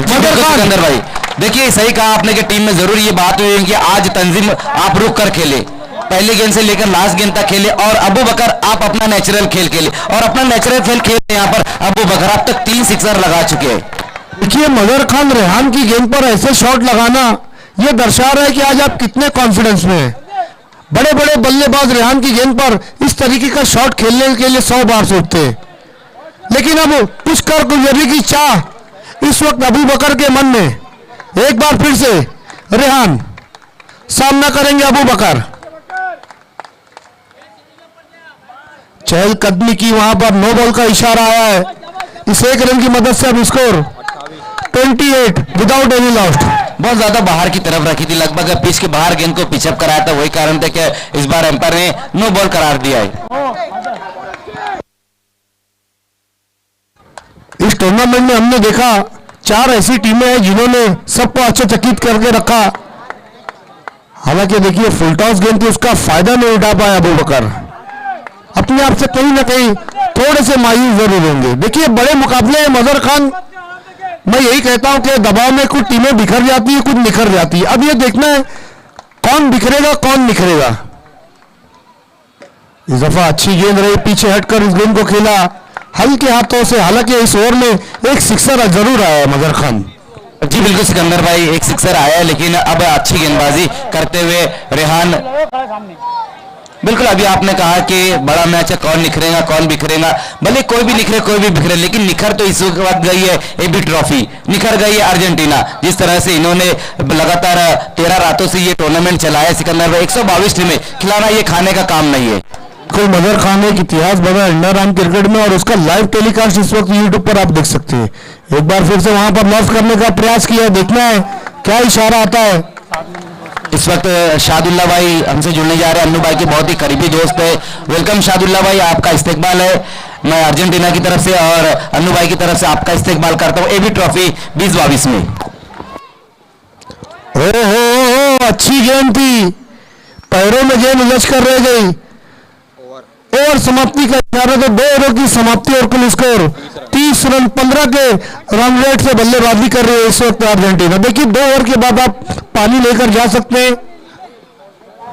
सिकंदर भाई, देखिए सही कहा आपने कि टीम में जरूर ये बात हुई कि आज तंजीम आप रुक कर खेले, पहली गेंद से लेकर लास्ट गेंद तक खेले, और अबू बकर आप अपना नेचुरल खेल खेले, और अपना नेचुरल खेल खेले यहाँ पर अबू बकर अब तक 3 सिक्सर लगा चुके हैं। देखिए मजहर खान रेहान की गेंद पर ऐसे शॉट लगाना ये दर्शा रहा है कि आज आप कितने कॉन्फिडेंस में हैं। बड़े बड़े बल्लेबाज रेहान की गेंद पर इस तरीके का शॉट खेलने के लिए 100 बार सोचते हैं, लेकिन अब कुछ कर गुजरने की चाह इस वक्त अबू बकर के मन में। एक बार फिर से रेहान सामना करेंगे अबू बकर, चहलकदमी की वहां पर नो बॉल का इशारा आया है। इस एक रन की मदद से अब स्कोर 28 विदाउट एनी लॉस्ट। बहुत ज्यादा बाहर की तरफ रखी थी, लगभग पिच के बाहर गेंद को पिचअप कराया था, वही कारण था कि इस बार एम्पायर ने नो बॉल करार दिया है। इस टूर्नामेंट में हमने देखा 4 ऐसी टीमें हैं जिन्होंने सबको आश्चर्यचकित करके रखा। हालांकि देखिए फुल टॉस गेंद थी, उसका फायदा नहीं उठा पाया अबू बकर। अपने आप से कहीं ना कहीं थोड़े से मायूस जरूर होंगे। देखिए बड़े मुकाबले मजहर खान, मैं यही कहता हूं कि दबाव में कुछ टीमें बिखर जाती है, कुछ निखर जाती है। अब ये देखना है कौन बिखरेगा कौन निखरेगा। इस दफा अच्छी गेंद रही, पीछे हटकर इस गेंद को खेला हल्के हाथों से। हालांकि इस ओवर में एक सिक्सर जरूर आया मजहर खान। जी बिल्कुल सिकंदर भाई, एक सिक्सर आया, लेकिन अब अच्छी गेंदबाजी करते हुए रेहान। बिल्कुल अभी आपने कहा कि बड़ा मैच है, कौन निखरेगा कौन बिखरेगा, भले कोई भी निखरे कोई भी बिखरे, लेकिन निखर तो इस वक्त गई है एबी ट्रॉफी, निखर गई है अर्जेंटीना। जिस तरह से इन्होंने लगातार 13 रातों से ये टूर्नामेंट चलाया सिकंदर भाई, 122 टीमें खिलाना ये खाने का काम नहीं है। कोई मजहर खान एक इतिहास बना इंडिया राम क्रिकेट में, और उसका लाइव टेलीकास्ट इस वक्त यूट्यूब पर आप देख सकते हैं। एक बार फिर से वहां पर लॉस करने का प्रयास किया, देखना है क्या इशारा आता है। इस वक्त शादुल्ला भाई हमसे जुड़ने जा रहे हैं, अन्नू भाई के बहुत ही करीबी दोस्त है। वेलकम शादुल्ला भाई, आपका इस्तेकबाल है। मैं अर्जेंटीना की तरफ से और अन्नू भाई की तरफ से आपका इस्तेकबाल करता हूँ एबी ट्रॉफी 2022 में। ओहो अच्छी गेंद थी, पैरों में गेंद उलझ कर रह गई। और समाप्ति का इशारा, तो 2 ओवर की समाप्ति और कुल स्कोर 30 रन 15 के रन रेट से बल्लेबाजी कर रही है इस वक्त अर्जेंटीना। देखिए 2 ओवर के बाद आप पानी लेकर जा सकते हैं।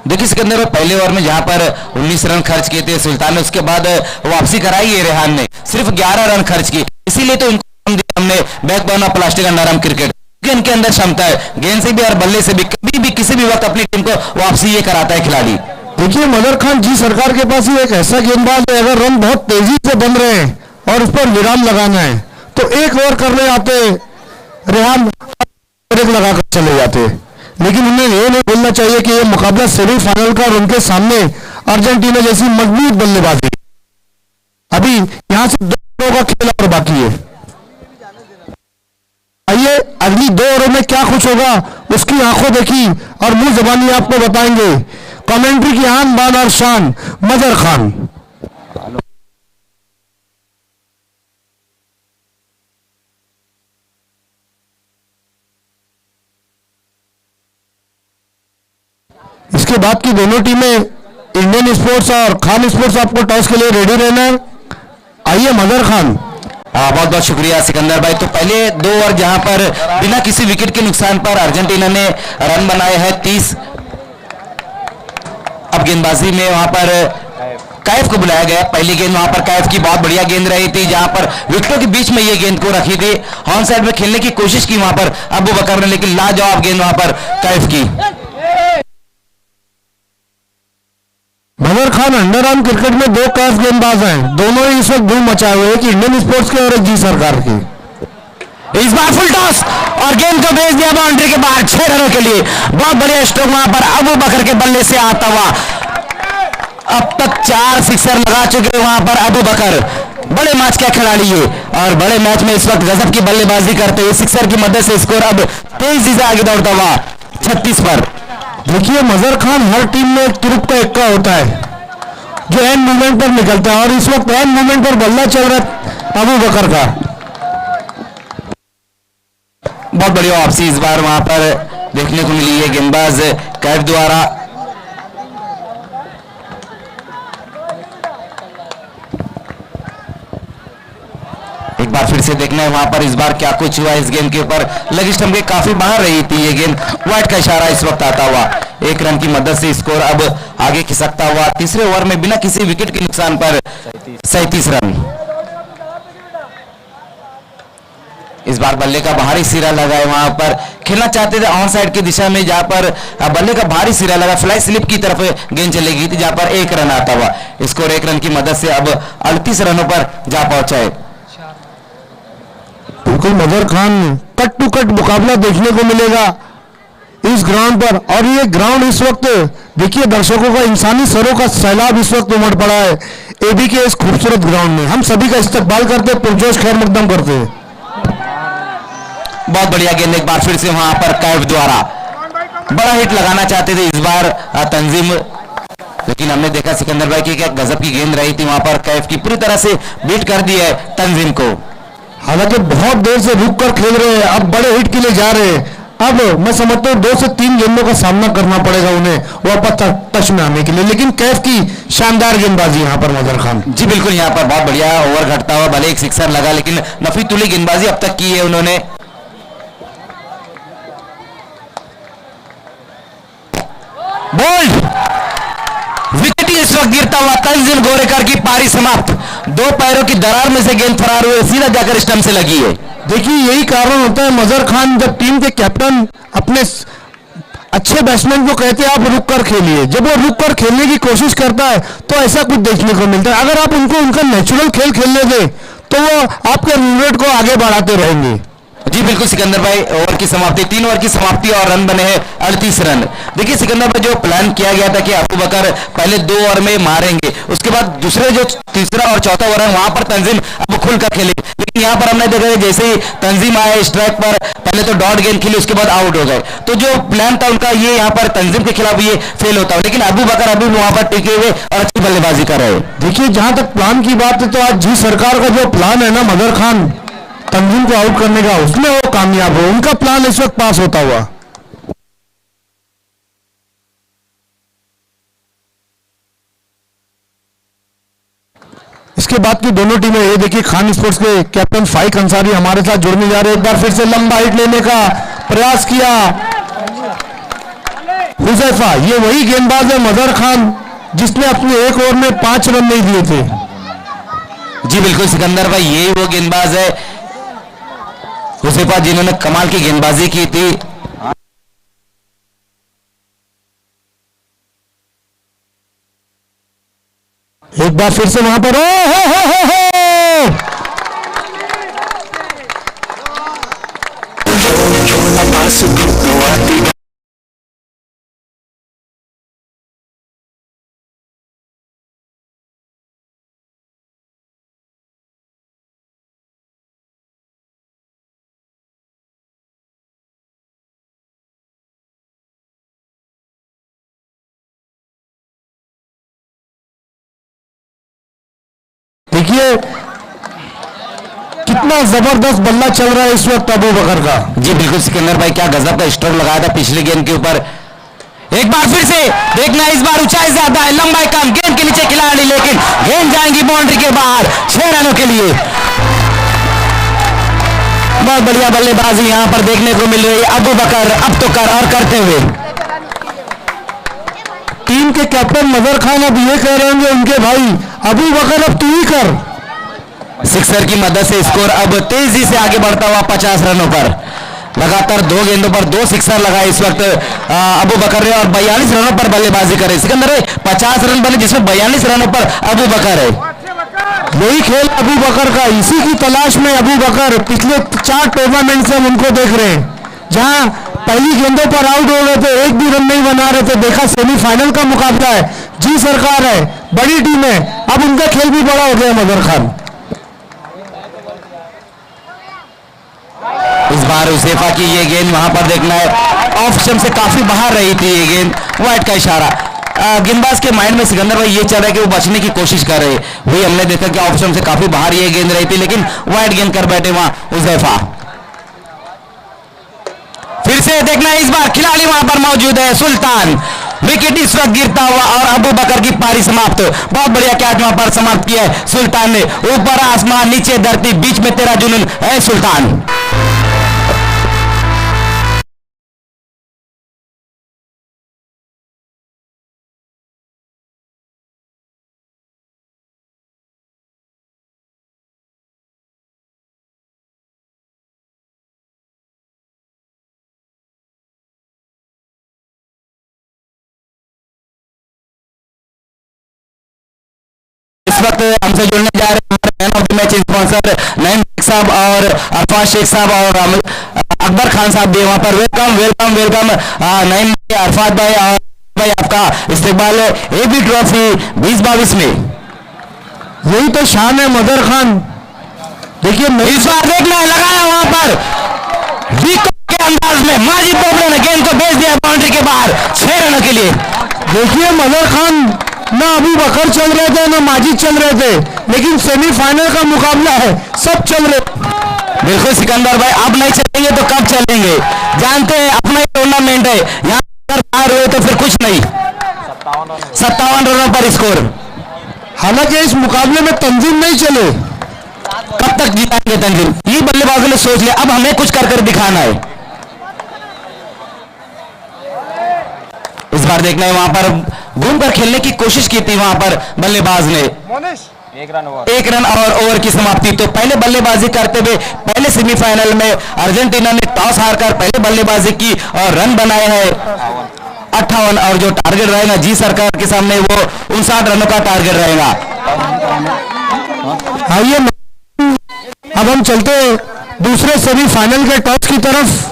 देखिए सिकंदर पहले ओवर में जहां पर 19 रन खर्च किए थे सुल्तान ने, उसके बाद वापसी कराई है रेहान ने, सिर्फ 11 रन खर्च की, इसीलिए तो इनको हमने बैकबोन ऑफ प्लास्टिक अंडाराम क्रिकेट, इनके अंदर क्षमता है गेंद से भी और बल्ले से भी, कभी भी किसी भी वक्त अपनी टीम को वापसी ये कराता है खिलाड़ी। देखिए मजहर खान जी सरकार के पास ही एक ऐसा गेंदबाज है, अगर रन बहुत तेजी से बन रहे हैं और उस पर विराम लगाना है तो एक ओवर करने आते रेहान ब्रेक लगाकर चले जाते, लेकिन उन्हें ये नहीं बोलना चाहिए कि ये मुकाबला सेमीफाइनल का और उनके सामने अर्जेंटीना जैसी मजबूत बल्लेबाजी। अभी यहां से 2 ओवर का खेल और बाकी है। आइए अगली 2 ओवर में क्या कुछ होगा उसकी आंखों देखी और मुंह जबानी आपको बताएंगे। कमेंट्री की आन बान और शान मजहर खान। इसके बाद की दोनों टीमें इंडियन स्पोर्ट्स और खान स्पोर्ट्स आपको टॉस के लिए रेडी रहना है। आइए मजहर खान। बहुत बहुत शुक्रिया सिकंदर भाई। तो पहले 2 ओवर जहां पर बिना किसी विकेट के नुकसान पर अर्जेंटीना ने रन बनाए हैं 30। अब गेंदबाजी में वहां पर कैफ को बुलाया गया, पहली गेंद वहां पर कैफ की बहुत बढ़िया गेंद रही थी, जहां पर विकेटों के बीच में ये गेंद को रखी थी, ऑन साइड में खेलने की कोशिश की वहां पर अबू बकर ने, लेकिन लाजवाब गेंद वहां पर कैफ की। मजहर खान अंडरआर्म क्रिकेट में 2 कैफ गेंदबाज हैं, दोनों ही इस वक्त धूम मचाए हुए, एक इंडियन स्पोर्ट्स के और एक जी सरकार की। इस बार फुल टॉस और गेंद को भेज दिया बाउंड्री के बाहर 6 रनों के लिए। बहुत बढ़िया स्ट्रोक वहां पर अबू बकर के बल्ले से आता हुआ। अब तक 4 सिक्सर लगा चुके वहां पर अबू बकर, बड़े मैच का खिलाड़ी है और बड़े मैच में इस वक्त गजब की बल्लेबाजी करते हुए सिक्सर की मदद से स्कोर अब तेजी से आगे दौड़ता हुआ 36 पर। देखिए मजहर खान हर टीम में एक तुरुप का एक्का होता है जो एंड मूवमेंट पर निकलता है, और इस वक्त एंड मूवमेंट पर बल्ला चल रहा है अबू बकर का। बहुत बढ़िया वापसी इस बार वहां पर देखने को मिली है गेंदबाज कैफ द्वारा। एक बार फिर से देखना है वहां पर इस बार क्या कुछ हुआ इस गेंद के ऊपर। लगी स्टंप के काफी बाहर रही थी ये गेंद, वाइड का इशारा इस वक्त आता हुआ। 1 रन की मदद से स्कोर अब आगे खिसकता हुआ। तीसरे ओवर में बिना किसी विकेट के नुकसान पर 37 रन। इस बार बल्ले का बाहरी सिरा लगा है, वहां पर खेलना चाहते थे ऑन साइड की दिशा में, जहां पर बल्ले का बाहरी सिरा लगा, फ्लाई स्लिप की तरफ गेंद चली गई थी, जहां पर 1 रन आता हुआ। स्कोर 1 रन की मदद से अब 38 रनों पर जा पहुंचा है। बिल्कुल मजहर खान कट टू कट मुकाबला देखने को मिलेगा इस ग्राउंड पर। और ये ग्राउंड इस वक्त देखिए दर्शकों का इंसानी सरों का सैलाब इस वक्त उमड़ पड़ा है एबी के इस खूबसूरत ग्राउंड में। हम सभी का इस्तकबाल करते, पुरजोश खैर मकदम करते हैं। बहुत बढ़िया गेंद एक बार फिर से वहां पर कैफ द्वारा, बड़ा हिट लगाना चाहते थे इस बार तंजीम, लेकिन हमने देखा सिकंदर भाई की क्या गजब की गेंद रही थी वहां पर। कैफ की पूरी तरह से बीट कर दी है तंजीम को। हालांकि बहुत देर से रुक कर खेल रहे हैं, अब बड़े हिट के लिए जा रहे हैं। अब मैं समझता हूँ 2 से 3 गेंदों का सामना करना पड़ेगा उन्हें वापस टच में आने के लिए, लेकिन कैफ की शानदार गेंदबाजी यहाँ पर मजहर खान। जी बिल्कुल, यहाँ पर बहुत बढ़िया ओवर घटता हुआ, भले एक सिक्सर लगा लेकिन नफी तुली गेंदबाजी अब तक की है उन्होंने। बोल्ड विकेट इस वक्त गिरता हुआ, तंजीम गोरेकर की पारी समाप्त। 2 पैरों की दरार में से गेंद फरार हुए, सीधा जाकर स्टंप से लगी है। देखिए यही कारण होता है मजहर खान, जब टीम के कैप्टन अपने अच्छे बैट्समैन को कहते हैं आप रुक कर खेलिए, जब वो रुक कर खेलने की कोशिश करता है तो ऐसा कुछ देखने को मिलता है। अगर आप उनको उनका नेचुरल खेल खेलने दें तो वो आपके रन रेट को आगे बढ़ाते रहेंगे। जी बिल्कुल सिकंदर भाई, ओवर की समाप्ति, 3 ओवर की समाप्ति और रन बने हैं 38 रन। देखिए सिकंदर भाई, जो प्लान किया गया था कि अबू बकर पहले 2 ओवर में मारेंगे, उसके बाद दूसरे जो तीसरा और चौथा ओवर है वहां पर तंजीम अब खुलकर खेलेगी, लेकिन यहाँ पर हमने देखा जैसे ही तंजीम आए स्ट्राइक पर, पहले तो डॉट गेंद खेली, उसके बाद आउट हो गए। तो जो प्लान था उनका ये यहाँ पर तंजीम के खिलाफ ये फेल होता है, लेकिन अबू बकर अभी वहां पर टिके हुए और अच्छी बल्लेबाजी कर रहे हैं। देखिए जहां तक प्लान की बात है तो आज जी सरकार का जो प्लान है ना मजहर खान तंजीम को आउट करने का, उसमें वो कामयाब हो, उनका प्लान इस वक्त पास होता हुआ। इसके बाद की दोनों टीमें, ये देखिए खान स्पोर्ट्स के कैप्टन फाइक अंसारी हमारे साथ जुड़ने जा रहे हैं। एक बार फिर से लंबा हिट लेने का प्रयास किया हुजैफा, ये वही गेंदबाज है मजहर खान जिसने अपने 1 ओवर में 5 रन नहीं दिए थे। जी बिल्कुल सिकंदर भाई, यही वो गेंदबाज है हुजैफा जिन्होंने कमाल की गेंदबाजी की थी। एक बार फिर से वहां पर हो। देखिए कितना जबरदस्त बल्ला चल रहा है इस वक्त अबू बकर का। जी बिल्कुल सिकंदर भाई, क्या गजब का स्ट्रोक लगाया था पिछली गेंद के ऊपर। एक बार फिर से देखना, इस बार ऊंचाई ज्यादा है, लंबाई कम, गेंद के नीचे खिलाड़ी, लेकिन गेंद जाएंगी बाउंड्री के बाहर 6 रनों के लिए। बहुत बढ़िया बल्लेबाजी यहां पर देखने को मिल रही है अबू बकर अब तो कर और करते हुए। टीम के कैप्टन मजहर खान अब ये कह रहे होंगे उनके भाई अबू बकर अब तू ही कर। सिक्सर की मदद से स्कोर अब तेजी से आगे बढ़ता हुआ 50 रनों पर। लगातार 2 गेंदों पर 2 सिक्सर लगाए इस वक्त अबू बकर ने और 42 रनों पर बल्लेबाजी करे। सिकंदर 50 रन बने जिसमें 42 रनों पर अबू बकर है। यही खेल अबू बकर का, इसी की तलाश में अबू बकर पिछले 4 टूर्नामेंट से हम उनको देख रहे हैं, जहां पहली गेंदों पर आउट हो गए थे, एक भी रन नहीं बना रहे थे। देखा सेमीफाइनल का मुकाबला है, जी सरकार है, बड़ी टीम है, अब उनका खेल भी बड़ा हो गया मजहर खान। इस बार हुजैफा की ये गेंद वहां पर देखना है, ऑफ स्टंप से काफी बाहर रही थी ये गेंद, वाइड का इशारा। गेंदबाज के माइंड में सिकंदर भाई ये चल रहा है कि वो बचने की कोशिश कर रहे हैं। वही हमने देखा कि ऑफ स्टंप से काफी बाहर ये गेंद रही थी, लेकिन वाइड गेंद कर बैठे वहां हुजैफा। फिर से देखना, इस बार खिलाड़ी वहां पर मौजूद है सुल्तान, विकेट इस वक्त गिरता हुआ और अबू बकर की पारी समाप्त। बहुत बढ़िया कैच वहां पर समाप्त किया है सुल्तान ने। ऊपर आसमान नीचे धरती बीच में तेरा जुनून है सुल्तान। इस वक्त हमसे जुड़ने जा रहे हैं man of the match sponsor Naeem Shaikh साहब और अरफान शेख साहब और अकबर खान साहब भी वहां पर। वेलकम वेलकम वेलकम नईम भाई, अरफात भाई और भाई, आपका इस्तेमाल है एबी ट्रॉफी 2022 में। यही तो शान है मदर खान। देखिए इस बार देखना लगाया वहां पर विकेट के अंदाज में माजिद बोबड़े ने गेंद को भेज दिया बाउंड्री के बाहर 6 रनों के लिए। देखिए मदर खान, ना अबू बकर चल रहे थे ना माजिद चल रहे थे, लेकिन सेमीफाइनल का मुकाबला है, सब चल रहे। बिल्कुल सिकंदर भाई, अब नहीं चलेंगे तो कब चलेंगे? जानते हैं अपना ही टूर्नामेंट है, यहाँ अगर बाहर हुए तो फिर कुछ नहीं। 57 रनों पर स्कोर। हालांकि इस मुकाबले में तंजीम नहीं चले। कब तक जिताएंगे तंजीम? ये बल्लेबाजों ने सोच लिया, अब हमें कुछ कर दिखाना है। इस बार देखना है वहां पर घूमकर खेलने की कोशिश की थी वहां पर बल्लेबाज ने। एक रन और ओवर की समाप्ति। तो पहले बल्लेबाजी करते हुए पहले सेमीफाइनल में अर्जेंटीना ने टॉस हारकर पहले बल्लेबाजी की और रन बनाए हैं 58 और जो टारगेट रहेगा जी सरकार के सामने वो 59 रनों का टारगेट रहेगा। आइए अब हम चलते दूसरे सेमीफाइनल के टॉस की तरफ।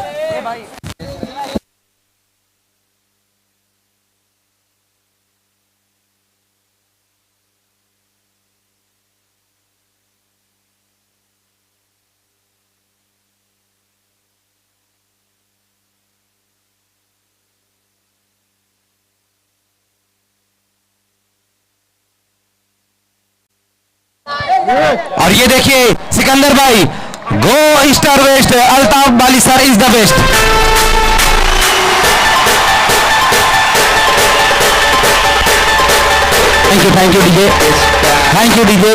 और ये देखिए सिकंदर भाई, go east or west, Altaf Bali sir is the best. Thank you DJ, thank you DJ.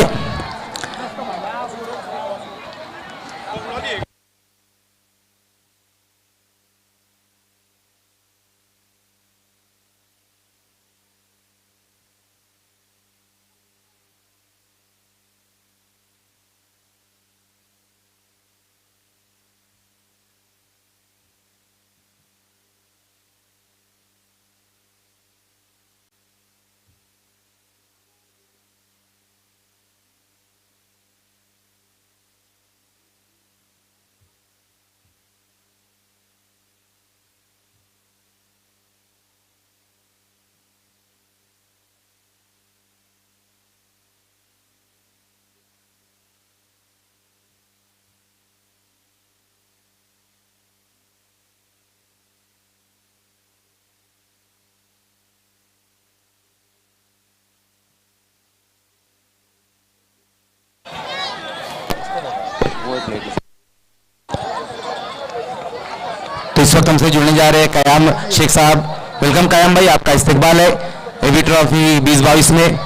तो इस वक्त हमसे जुड़ने जा रहे हैं कयाम शेख साहब। वेलकम कयाम भाई, आपका इस्तकबाल है एबी ट्रॉफी 2022 में।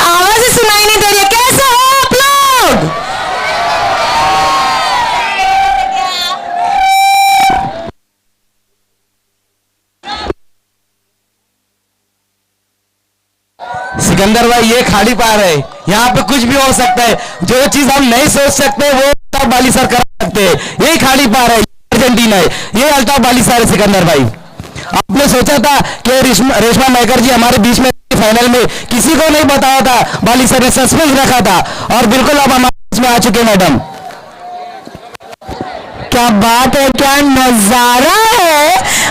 आवाज ही सुनाई नहीं दे रही है। कैसे हो आप लोग? सिकंदर भाई ये खाली पार है, यहाँ पे कुछ भी हो सकता है। जो चीज हम नहीं सोच सकते वो अल्ताफ बाली सर कर सकते हैं। ये खाली पार है, अर्जेंटीना है, ये अल्ताफ बाली सर है। सिकंदर भाई आपने सोचा था कि रेशमा मैकर जी हमारे बीच में फाइनल में, किसी को नहीं बताया था, बाली सर ने सस्पेंस रखा था और बिल्कुल अब हमारे बीच में आ चुके मैडम। क्या बात है, क्या नजारा है,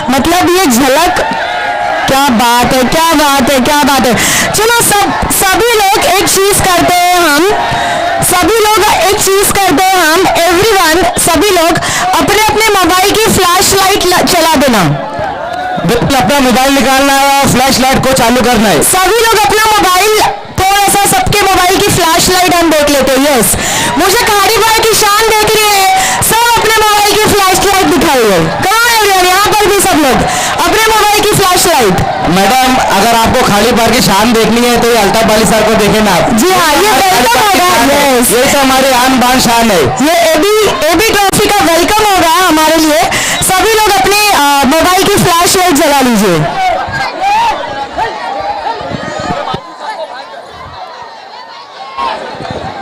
मतलब ये झलक, क्या बात है, क्या बात है, क्या बात है। चलो सभी लोग एक चीज करते हैं, हम सभी लोग एक चीज करते हैं, हम एवरीवन सभी लोग अपने अपने मोबाइल की फ्लैश लाइट चला देना। बिल्कुल अपना मोबाइल निकालना है और फ्लैश लाइट को चालू करना है। सभी लोग अपना मोबाइल, थोड़ा सा सबके मोबाइल की फ्लैश लाइट हम देख लेते हैं। यस, मुझे खाड़ी भाई की शान देख रही है, सब अपने मोबाइल की फ्लैश लाइट दिखाइए। कहाँ है यहाँ पर भी सब लोग अपने मोबाइल की फ्लैश लाइट। मैडम अगर आपको खाली पार की शान देखनी है तो ये अल्ताफ बाली सर को देखे ना आप। जी हाँ, ये वेलकम होगा। ये तो हमारे आन बान शान है। ये एबी ट्रॉफी का वेलकम होगा हमारे लिए। सभी लोग अपने मोबाइल की फ्लैश लाइट जला लीजिए।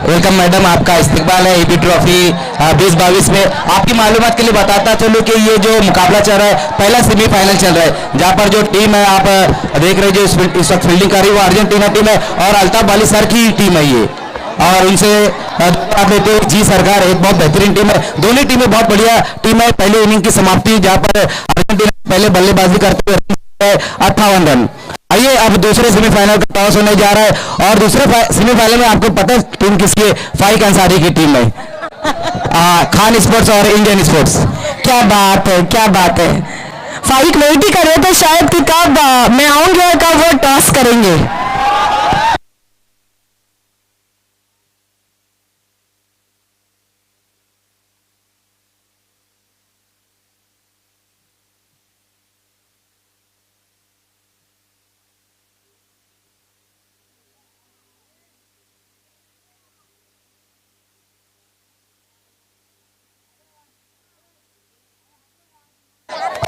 वेलकम मैडम, आपका इस्तकबाल है एबी ट्रॉफी 2022 में। आपकी मालूमात के लिए बताता चलूं कि ये जो मुकाबला चल रहा है, पहला सेमीफाइनल चल रहा है, जहां पर जो टीम है आप देख रहे जो इस वक्त फील्डिंग कर रही है वो अर्जेंटीना टीम है और अल्ताफ बाली सर की टीम है ये। और उनसे बात लेते हैं जी सरकार, एक बहुत बेहतरीन टीम है, दोनों टीमें बहुत बढ़िया टीम है। पहले इनिंग की समाप्ति जहां पर अर्जेंटीना पहले बल्लेबाजी करते हुए 58 रन। आइए अब दूसरे सेमीफाइनल का टॉस होने जा रहा है और दूसरे सेमीफाइनल में आपको पता है टीम किसकी है? फाइक अंसारी की टीम है, खान स्पोर्ट्स और इंडियन स्पोर्ट्स। क्या बात है, क्या बात है। फाइक वेट ही करे तो शायद कि कब मैं आऊंगी और कब वो टॉस करेंगे।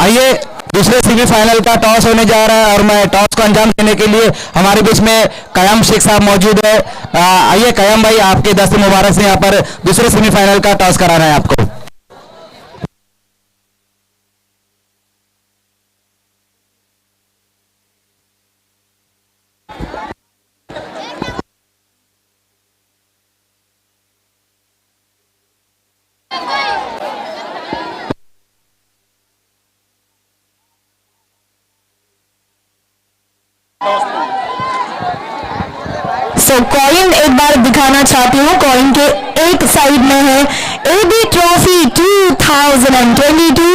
आइए दूसरे सेमीफाइनल का टॉस होने जा रहा है और मैं टॉस को अंजाम देने के लिए हमारे बीच में कयाम शेख साहब मौजूद है। आइए कयाम भाई, आपके दस्त मुबारक से यहाँ पर दूसरे सेमीफाइनल का टॉस कराना है आपको। कॉइन एक बार दिखाना चाहती हूँ। कॉइन के एक साइड में है एबी ट्रॉफी 2022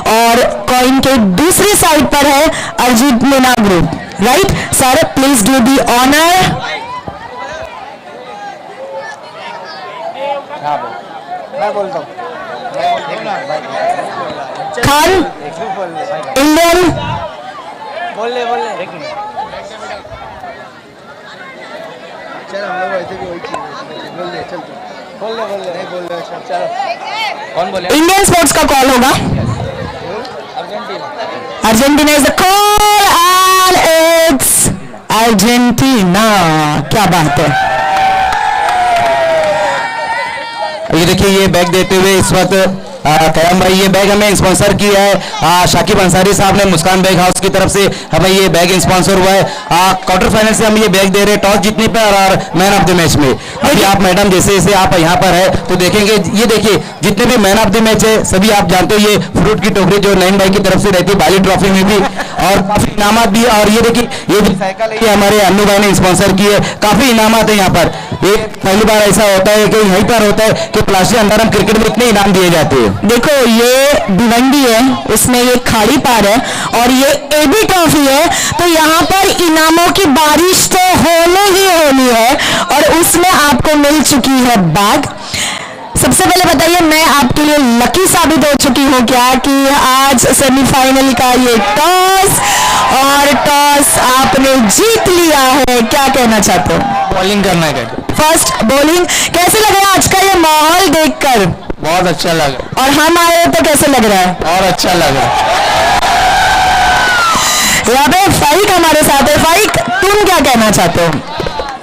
और कॉइन के दूसरी साइड पर है Argentina group. Right sir, please do the honour. Khan Indian चल हम लोग वैसे भी वही चीज बोल दे, चल तू बोल दे नहीं बोल दे चलो कौन बोले? इंडियन स्पोर्ट्स का कॉल होगा। Argentina is the call and it's Argentina. क्या बात है। ये देखिए ये बैग देते हुए इस वक्त कयाम भाई, ये बैग हमें स्पॉन्सर किया है शाकिब अंसारी साहब ने, मुस्कान बैग हाउस की तरफ से हमें ये बैग स्पॉन्सर हुआ है। क्वार्टर फाइनल से हम ये बैग दे रहे हैं टॉस जीतने पर और मैन ऑफ द मैच में। अभी आप मैडम जैसे जैसे आप यहाँ पर है तो देखेंगे, ये देखिए जितने भी मैन ऑफ द मैच है सभी आप जानते हो ये फ्रूट की टोकरी जो नईन भाई की तरफ से रहती है बाली ट्रॉफी में भी, और काफी इनामात भी। और ये देखिए ये भी साइकिल है, हमारे अन्नू भाई ने स्पॉन्सर की है, काफी इनामात है यहाँ पर। ये पहली बार ऐसा होता है कि यहीं पर होता है कि प्लास्टिक अंदर हम क्रिकेट में इतने इनाम दिए जाते हैं। देखो ये भिवंडी है, उसमें ये खाड़ी पार है और ये एबी ट्रॉफी है, तो यहाँ पर इनामों की बारिश तो होने ही होनी है और उसमें आपको मिल चुकी है बैग। सबसे पहले बताइए, मैं आपके लिए लकी साबित हो चुकी हूँ क्या कि आज सेमीफाइनल का ये टॉस और टॉस आपने जीत लिया है। क्या कहना चाहते हो? बॉलिंग करना है। फर्स्ट बॉलिंग, कैसे लग रहा है आज का ये माहौल देखकर? बहुत अच्छा लगा। और हम आए तो कैसे लग रहा है? और अच्छा लगा। यहाँ पे फाइक हमारे साथ है। फाइक, तुम क्या कहना चाहते हो?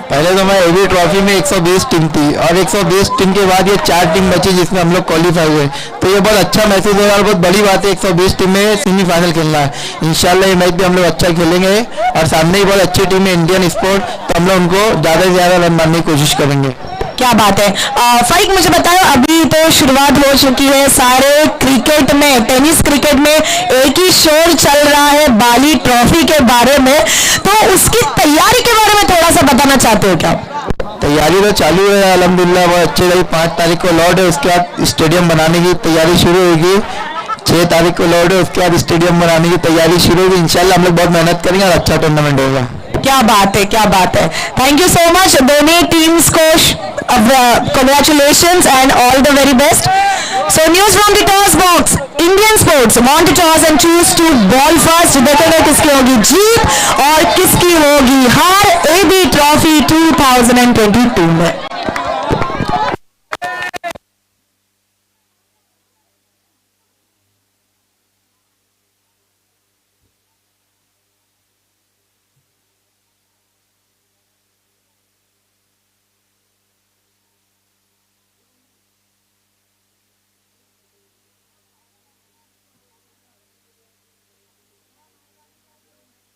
पहले तो मैं एबी ट्रॉफी में 120 टीम थी और 120 टीम के बाद ये 4 टीम बची जिसमें हम लोग क्वालिफाई हुए, तो ये बहुत अच्छा मैसेज है और बहुत बड़ी बात है 120 टीम में सेमीफाइनल खेलना है। इंशाल्लाह ये मैच भी हम लोग अच्छा खेलेंगे और सामने ही बहुत अच्छी टीम है इंडियन स्पोर्ट, तो हम लोग उनको ज़्यादा से ज़्यादा रन मारने की कोशिश करेंगे। क्या बात है। फाइक, मुझे बताओ, अभी तो शुरुआत हो चुकी है, सारे क्रिकेट में, टेनिस क्रिकेट में एक ही शोर चल रहा है बाली ट्रॉफी के बारे में, तो उसकी तैयारी के बारे में थोड़ा सा बताना चाहते हो क्या? तैयारी तो चालू है अल्हम्दुलिल्लाह, बहुत अच्छी रही। 5 तारीख को लॉर्ड है, उसके बाद स्टेडियम बनाने की तैयारी शुरू होगी। 6 तारीख को लॉर्ड है, उसके बाद स्टेडियम बनाने की तैयारी शुरू होगी। इंशाल्लाह हम लोग बहुत मेहनत करेंगे और अच्छा टूर्नामेंट होगा। क्या बात है, क्या बात है। थैंक यू सो मच दोनों टीम्स को, congratulations and all the very best. So news from the toss box, Indian sports want to toss and choose to ball first. देखेंगे किसकी होगी जीत और किसकी होगी हार एबी ट्रॉफी 2022 में।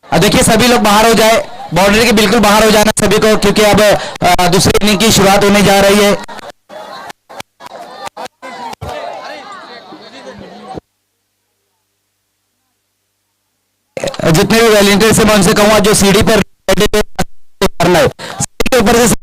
देखिए सभी लोग बाहर हो जाए, बाउंड्री के बिल्कुल बाहर हो जाना सभी को, क्योंकि अब दूसरी इनिंग की शुरुआत होने जा रही है। जितने भी वॉलंटियर्स से मैं उनसे कहूंगा जो सीढ़ी पर करना है, सीढ़ी के ऊपर से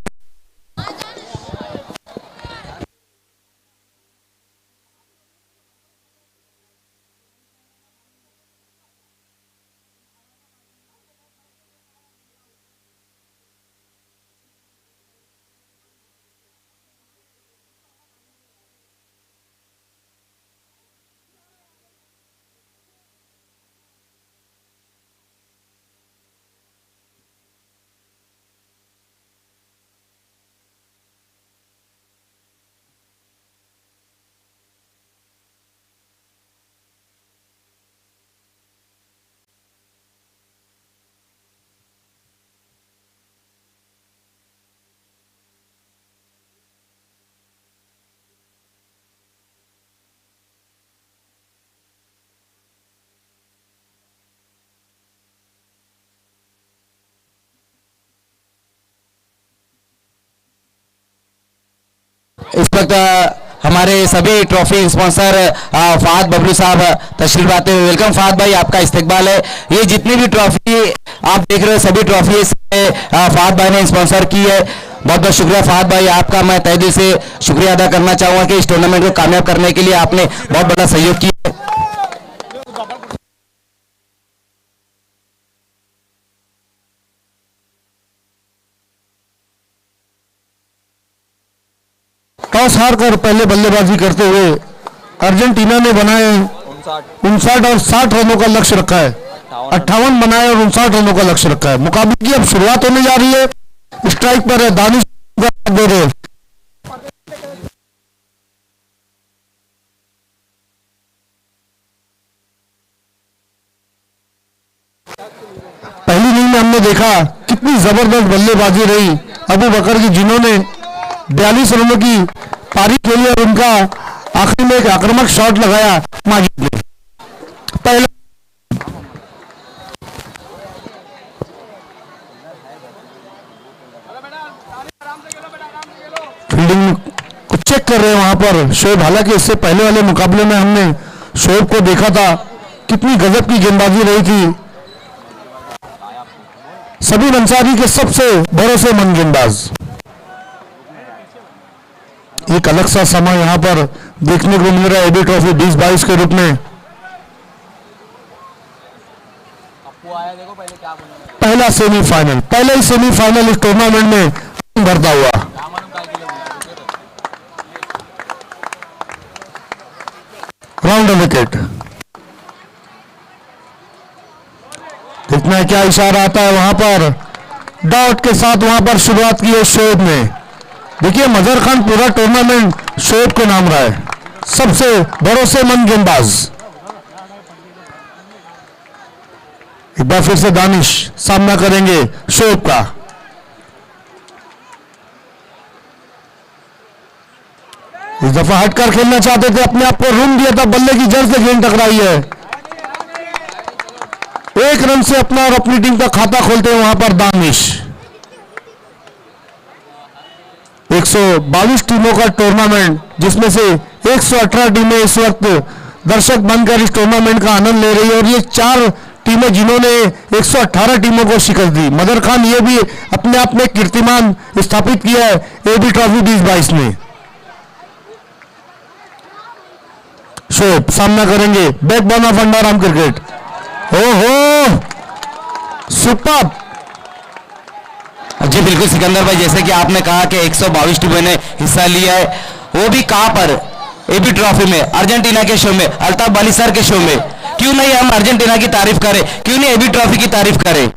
इस वक्त हमारे सभी ट्रॉफी स्पॉन्सर फहद बबलू साहब तशरीफ लाते हुए, वेलकम फहद भाई, आपका इस्तकबाल है। ये जितनी भी ट्रॉफी आप देख रहे हो सभी ट्रॉफी फहद भाई ने स्पॉन्सर की है। बहुत बहुत शुक्रिया फहद भाई, आपका मैं तहे दिल से शुक्रिया अदा करना चाहूँगा कि इस टूर्नामेंट को कामयाब करने के लिए आपने बहुत बड़ा सहयोग किया है। टॉस हार कर पहले बल्लेबाजी करते हुए अर्जेंटीना ने बनाए 59 और 60 रनों का लक्ष्य रखा है। 58 बनाए और 59 रनों का लक्ष्य रखा है। मुकाबले की अब शुरुआत होने जा रही है। स्ट्राइक पर है दानिश दे रहे। पहली इनिंग में हमने देखा कितनी जबरदस्त बल्लेबाजी रही अबू बकर की, जिन्होंने 42 रनों की पारी खेली और उनका आखिरी में एक आक्रामक शॉट लगाया माजिद ने। पहला फील्डिंग को चेक कर रहे हैं वहां पर शोएब। हालांकि इससे पहले वाले मुकाबले में हमने शोएब को देखा था, कितनी गजब की गेंदबाजी रही थी। सभी अंसारी के सबसे भरोसेमंद गेंदबाज। एक अलग सा समय यहां पर देखने को मिल रहा है एबी ट्रॉफी 2022 के रूप में। पहला सेमीफाइनल, पहले ही सेमीफाइनल इस टूर्नामेंट में भरता हुआ। राउंड विकेट, देखना है क्या इशारा आता है वहां पर। डॉट के साथ वहां पर शुरुआत की है शोएब ने। देखिए मजहर खान पूरा टूर्नामेंट शोएब को नाम रहा है, सबसे भरोसेमंद गेंदबाज। एक बार फिर से दानिश सामना करेंगे शोएब का। इस दफा हटकर खेलना चाहते थे, अपने आप को रूम दिया था, बल्ले की जड़ से गेंद टकराई है। एक रन से अपना और अपनी टीम का खाता खोलते हैं वहां पर दानिश। 122 टीमों का टूर्नामेंट, जिसमें से 118 टीमें इस वक्त दर्शक बनकर इस टूर्नामेंट का आनंद ले रही है, और ये 4 टीमें जिन्होंने 118 टीमों को शिकस्त दी। मदर खान ये भी अपने आप में कीर्तिमान स्थापित किया है एबी ट्रॉफी 2022 में। शोएब सामना करेंगे बैकबोन ऑफ अंडाराम क्रिकेट। ओहो सुपर। जी बिल्कुल सिकंदर भाई, जैसे कि आपने कहा कि 122 टीमों ने हिस्सा लिया है, वो भी कहां पर, एबी ट्रॉफी में, अर्जेंटीना के शो में, अल्ताफ बाली सर के शो में। क्यों नहीं हम अर्जेंटीना की तारीफ करें, क्यों नहीं एबी ट्रॉफी की तारीफ करें।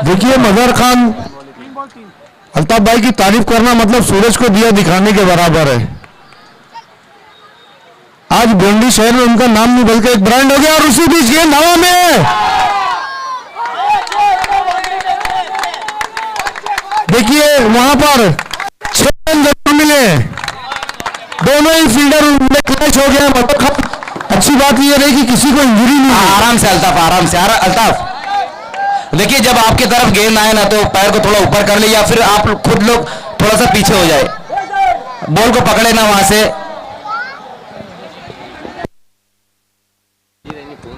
देखिए मजहर खान, अल्ताफ भाई की तारीफ करना मतलब सूरज को दिया दिखाने के बराबर है। आज गोंडी शहर में उनका नाम नहीं बल्कि एक ब्रांड हो गया, और उसी बीच गेंद हवा में। देखिए वहां पर 6 रन जरूर मिले, दोनों ही फील्डर में क्लच हो गया। मतलब अच्छी बात ये रही कि किसी को इंजरी नहीं हुई। आराम से अल्ताफ, आराम से अल्ताफ। देखिए जब आपकी तरफ गेंद आए ना तो पैर को थोड़ा ऊपर कर ले, या फिर आप खुद लोग थोड़ा सा पीछे हो जाए, बॉल को पकड़े ना वहां से।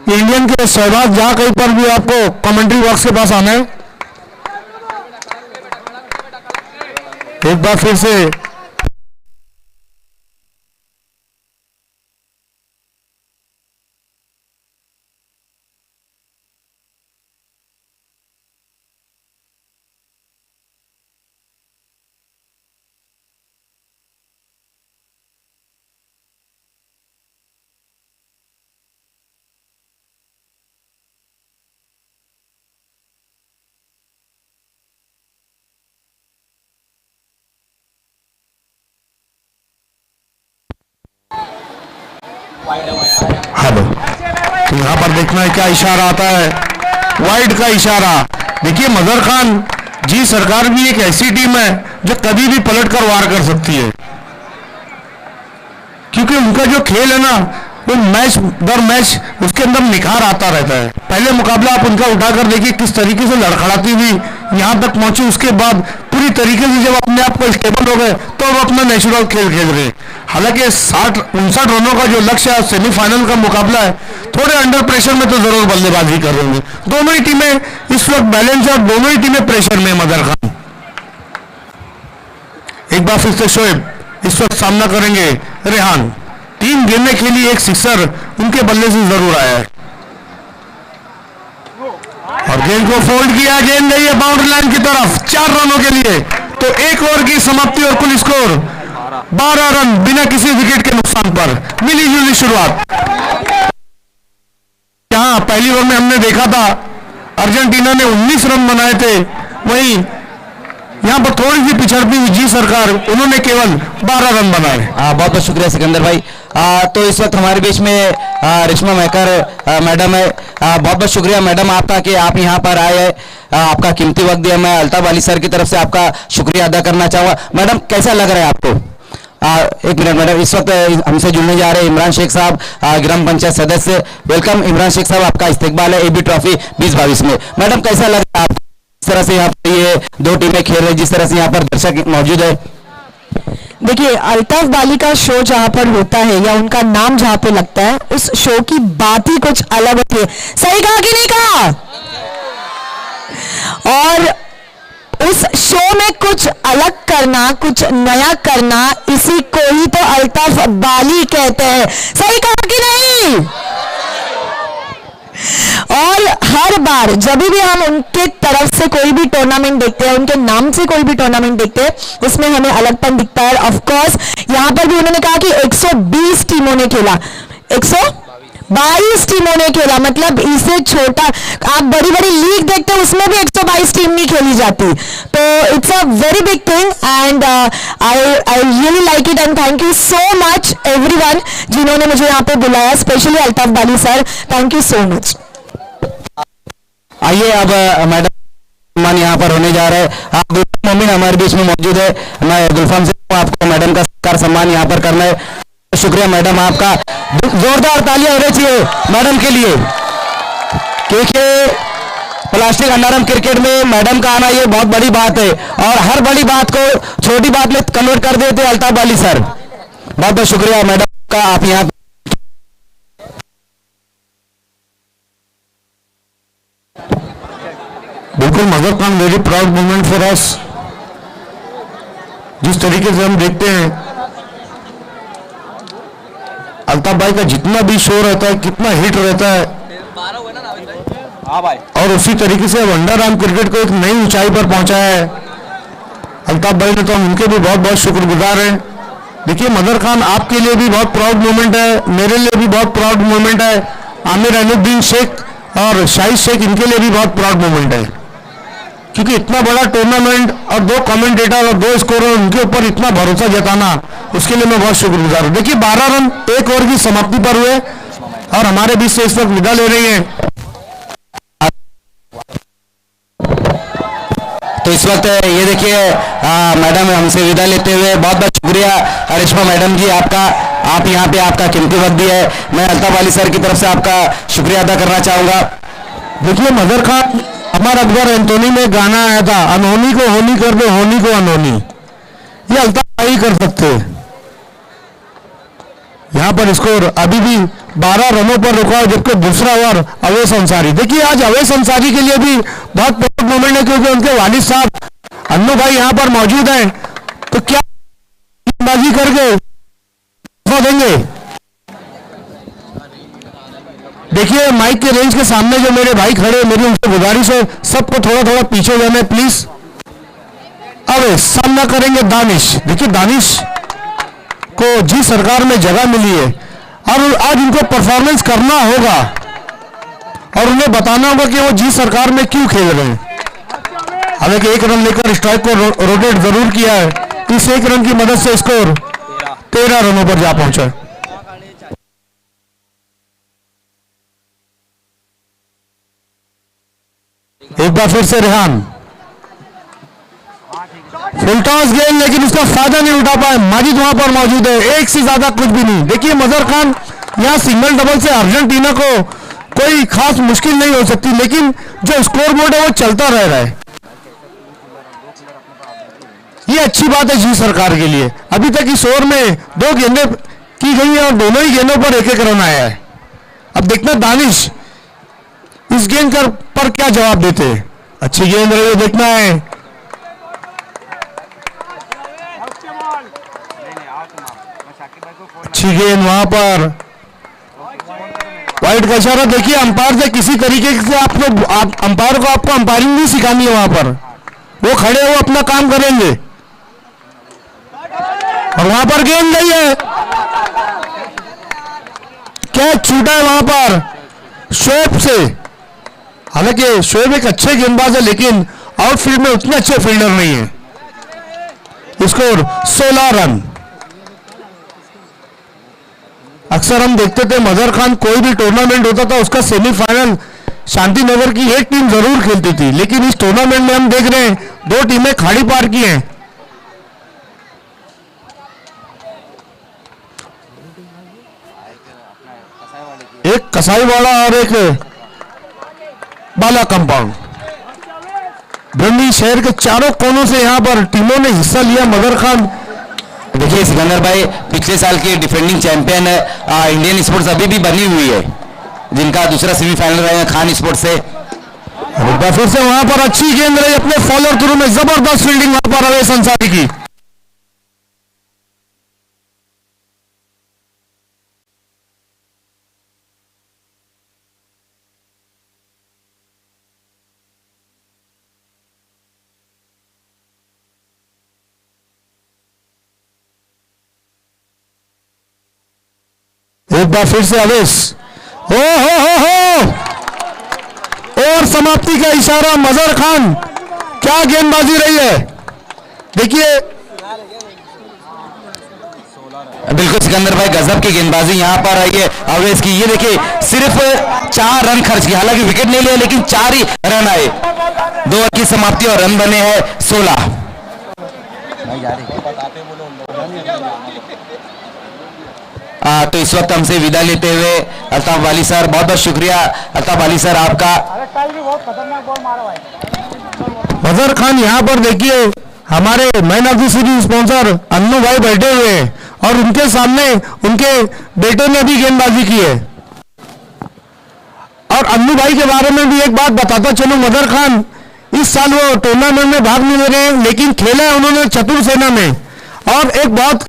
इंडियन के शहबाज जहां कहीं पर भी आपको कमेंट्री बॉक्स के पास आना है। एक बार फिर से हेलो, तो यहां पर देखना है क्या इशारा आता है, वाइड का इशारा। देखिए मजहर खान जी सरकार भी एक ऐसी टीम है जो कभी भी पलट कर वार कर सकती है, क्योंकि उनका जो खेल है ना वो मैच दर मैच उसके अंदर निखार आता रहता है। पहले मुकाबला आप उनका उठाकर देखिए किस तरीके से लड़खड़ाती हुई यहां तक पहुंची, उसके बाद पूरी तरीके से जब अपने आप को स्टेबल हो गए तो वो अपना नेचुरल खेल खेल रहे। हालांकि 59 रनों का जो लक्ष्य है, सेमीफाइनल का मुकाबला है, थोड़े अंडर प्रेशर में तो जरूर बल्लेबाजी कर रहे होंगे। दोनों ही टीमें इस वक्त बैलेंस है और दोनों ही टीमें प्रेशर में। मदर खान एक बार फिर से शोएब इस वक्त सामना करेंगे रेहान। 3 गेंदें खेली, एक सिक्सर उनके बल्ले से जरूर आया है, और गेंद को फोल्ड किया, गेंद गई है बाउंड्री लाइन की तरफ 4 रनों के लिए। तो 1 ओवर की समाप्ति और कुल स्कोर 12 रन बिना किसी विकेट के नुकसान पर, मिली जुली शुरुआत। यहां पहली ओवर में हमने देखा था अर्जेंटीना ने 19 रन बनाए थे, वहीं यहां पर थोड़ी सी पिछड़ती हुई जी सरकार, उन्होंने केवल 12 रन बनाए। बहुत बहुत शुक्रिया सिकंदर भाई। तो इस वक्त हमारे बीच में रेशमा मेकर मैडम है। बहुत बहुत शुक्रिया मैडम आपका कि आप यहाँ पर आए हैं, आपका कीमती वक्त दिया। मैं अल्ताफ अली सर की तरफ से आपका शुक्रिया अदा करना चाहूँगा। मैडम कैसा लग रहा है आपको? एक मिनट मैडम, इस वक्त हमसे जुड़ने जा रहे हैं इमरान शेख साहब, ग्राम पंचायत सदस्य। वेलकम इमरान शेख साहब, आपका इस्तेकबाल है एबी ट्रॉफी 2022 में। मैडम कैसा लग रहा है आपको, जिस तरह से यहाँ पर ये 2 टीमें खेल रही, जिस तरह से यहाँ पर दर्शक मौजूद है? देखिए अल्ताफ बाली का शो जहां पर होता है या उनका नाम जहां पे लगता है, उस शो की बात ही कुछ अलग होती है। सही कहा कि नहीं कहा? और उस शो में कुछ अलग करना, कुछ नया करना, इसी को ही तो अल्ताफ बाली कहते हैं। सही कहा कि नहीं? और हर बार जब भी हम उनके तरफ से कोई भी टूर्नामेंट देखते हैं, उनके नाम से कोई भी टूर्नामेंट देखते हैं, उसमें हमें अलगपन दिखता है। ऑफ कोर्स यहां पर भी उन्होंने कहा कि 120 टीमों ने खेला, 22 टीमों ने खेला, मतलब इससे छोटा आप बड़ी बड़ी लीग देखते हो उसमें भी 122 टीम नहीं खेली जाती, तो it's a very big thing and I really like it and thank you so much everyone जिन्होंने मुझे यहाँ पे बुलाया, specially Altaf Bali sir, thank you so much. आइए अब मैडम सम्मान यहाँ पर होने जा रहा है। आप गुलफाम मोमिन हमारे बीच में मौजूद है, मैं गुलफाम से आपको मैडम का सत्कार सम्मान यहाँ पर करना है। शुक्रिया मैडम आपका, जोरदार तालियां होनी चाहिए मैडम के लिए, क्योंकि प्लास्टिक अंडारम क्रिकेट में मैडम का आना ये बहुत बड़ी बात है और हर बड़ी बात को छोटी बात में कन्वर्ट कर देते अल्ताफ बाली सर। बहुत बहुत शुक्रिया मैडम का, आप यहाँ बिल्कुल mother Khan very proud moment for us. जिस तरीके से हम देखते हैं अल्ताफ भाई का जितना भी शो रहता है, कितना हिट रहता है, और उसी तरीके से वंडाराम क्रिकेट को एक नई ऊंचाई पर पहुंचाया है अल्ताफ भाई ने, तो हम उनके भी बहुत बहुत शुक्रगुजार हैं। देखिए मदर खान आपके लिए भी बहुत प्राउड मोमेंट है, मेरे लिए भी बहुत प्राउड मोमेंट है, आमिर अहमदुद्दीन शेख और शाहिद शेख इनके लिए भी बहुत प्राउड मोमेंट है, क्योंकि इतना बड़ा टूर्नामेंट और 2 कमेंटेटर और 2 स्कोरर उनके ऊपर इतना भरोसा जताना, उसके लिए मैं बहुत शुक्रगुजार हूं। देखिए 12 रन 1 ओवर की समाप्ति पर हुए और हमारे बीच से इस वक्त विदा ले रही हैं। तो इस वक्त ये देखिए मैडम हमसे विदा लेते हुए, बहुत बहुत शुक्रिया रेशमा मैडम जी आपका, आप यहाँ पे आपका कीमती वक्त दिया है। मैं अल्ताफ बाली सर की तरफ से आपका शुक्रिया अदा करना चाहूंगा। देखिए मदर खान, अमर अकबर एंटोनी में गाना आया था, अनहोनी को होनी कर दो, होनी को अनहोनी, ये अल्ताफ भाई कर सकते हैं। यहाँ पर स्कोर अभी भी 12 रनों पर रुका है, जबकि दूसरा ओवर अवैस अंसारी। देखिए आज अवैस अंसारी के लिए भी बहुत प्राउड मोमेंट है, क्योंकि उनके वालिद साहब अन्नू भाई यहाँ पर मौजूद हैं, तो क्या बाजी करके देंगे। देखिए माइक के रेंज के सामने जो मेरे भाई खड़े, मेरी उनसे गुजारिश है सबको थोड़ा थोड़ा पीछे जाना है प्लीज। अब सामना करेंगे दानिश। देखिए दानिश को जी सरकार में जगह मिली है और आज उनको परफॉर्मेंस करना होगा और उन्हें बताना होगा कि वो जी सरकार में क्यों खेल रहे हैं। हालांकि 1 रन लेकर स्ट्राइक को रोटेट जरूर किया है, इस 1 रन की मदद से स्कोर 13 रनों पर जा पहुंचा। एक बार फिर से रेहान, फुल टॉस गेंद, लेकिन उसका फायदा नहीं उठा पाए। माजिद वहां पर मौजूद है, एक से ज्यादा कुछ भी नहीं। देखिए मदर खान, यहां सिंगल डबल से अर्जेंटीना को कोई खास मुश्किल नहीं हो सकती, लेकिन जो स्कोर बोर्ड है वो चलता रह रहा है। ये अच्छी बात है जी सरकार के लिए। अभी तक इस ओवर में 2 गेंदें की गई हैं और दोनों ही गेंदों पर 1-1 रन आया है। अब देखना दानिश इस गेंद पर क्या जवाब देते हैं। अच्छी गेंद रही है, देखना है। अच्छी गेंद वहां पर, वाइड का इशारा। देखिए अंपायर से किसी तरीके से अंपायर को आपको अंपायरिंग नहीं सिखानी है, वहां पर वो खड़े हो अपना काम करेंगे। और वहां पर गेंद नहीं है, कैच छूटा है वहां पर शोएब से। हालांकि शोएब एक अच्छे गेंदबाज है, लेकिन आउटफील्ड में उतने अच्छे फील्डर नहीं है। Score 16 run. अक्सर हम देखते थे मदर खान, कोई भी टूर्नामेंट होता था उसका सेमीफाइनल शांतिनगर की एक टीम जरूर खेलती थी, लेकिन इस टूर्नामेंट में हम देख रहे हैं 2 टीमें खाड़ी पार की हैं। एक कसाईवाड़ा और एक बाला कंपाउंड। भिंडी शहर के चारों कोनों से यहां पर टीमों ने हिस्सा लिया। मदर खान, देखिए सिकंदर भाई पिछले साल की डिफेंडिंग चैंपियन इंडियन स्पोर्ट्स अभी भी बनी हुई है, जिनका दूसरा सेमीफाइनल रहे खान स्पोर्ट्स से। फिर से वहां पर अच्छी गेंद रही, अपने फॉलोअर थ्रू में जबरदस्त फील्डिंग वहां पर अवैस अंसारी की। एक बार फिर से अवैस, हो और समाप्ति का इशारा मजहर खान, क्या गेंदबाजी रही है देखिए। बिल्कुल सिकंदर भाई, गजब की गेंदबाजी यहाँ पर आई है अवेश की। ये देखिए सिर्फ 4 रन खर्च किए, हालांकि विकेट नहीं लिया लेकिन 4 ही रन आए। 2 ओवर की समाप्ति और रन बने हैं 16। तो इस वक्त हमसे विदा लेते हुए अल्ताफ वाली सर, बहुत बहुत शुक्रिया अल्ताफ वाली सर आपका। मजहर खान यहाँ पर देखिए हमारे man of the series sponsor Annu भाई बैठे हुए हैं और उनके सामने उनके बेटे ने भी गेंदबाजी की है। और अन्नू भाई के बारे में भी एक बात बताता चलूं, मजहर खान इस साल वो टूर्नामेंट में भाग नहीं ले रहे हैं, लेकिन खेला है उन्होंने चतुर सेना में और एक बहुत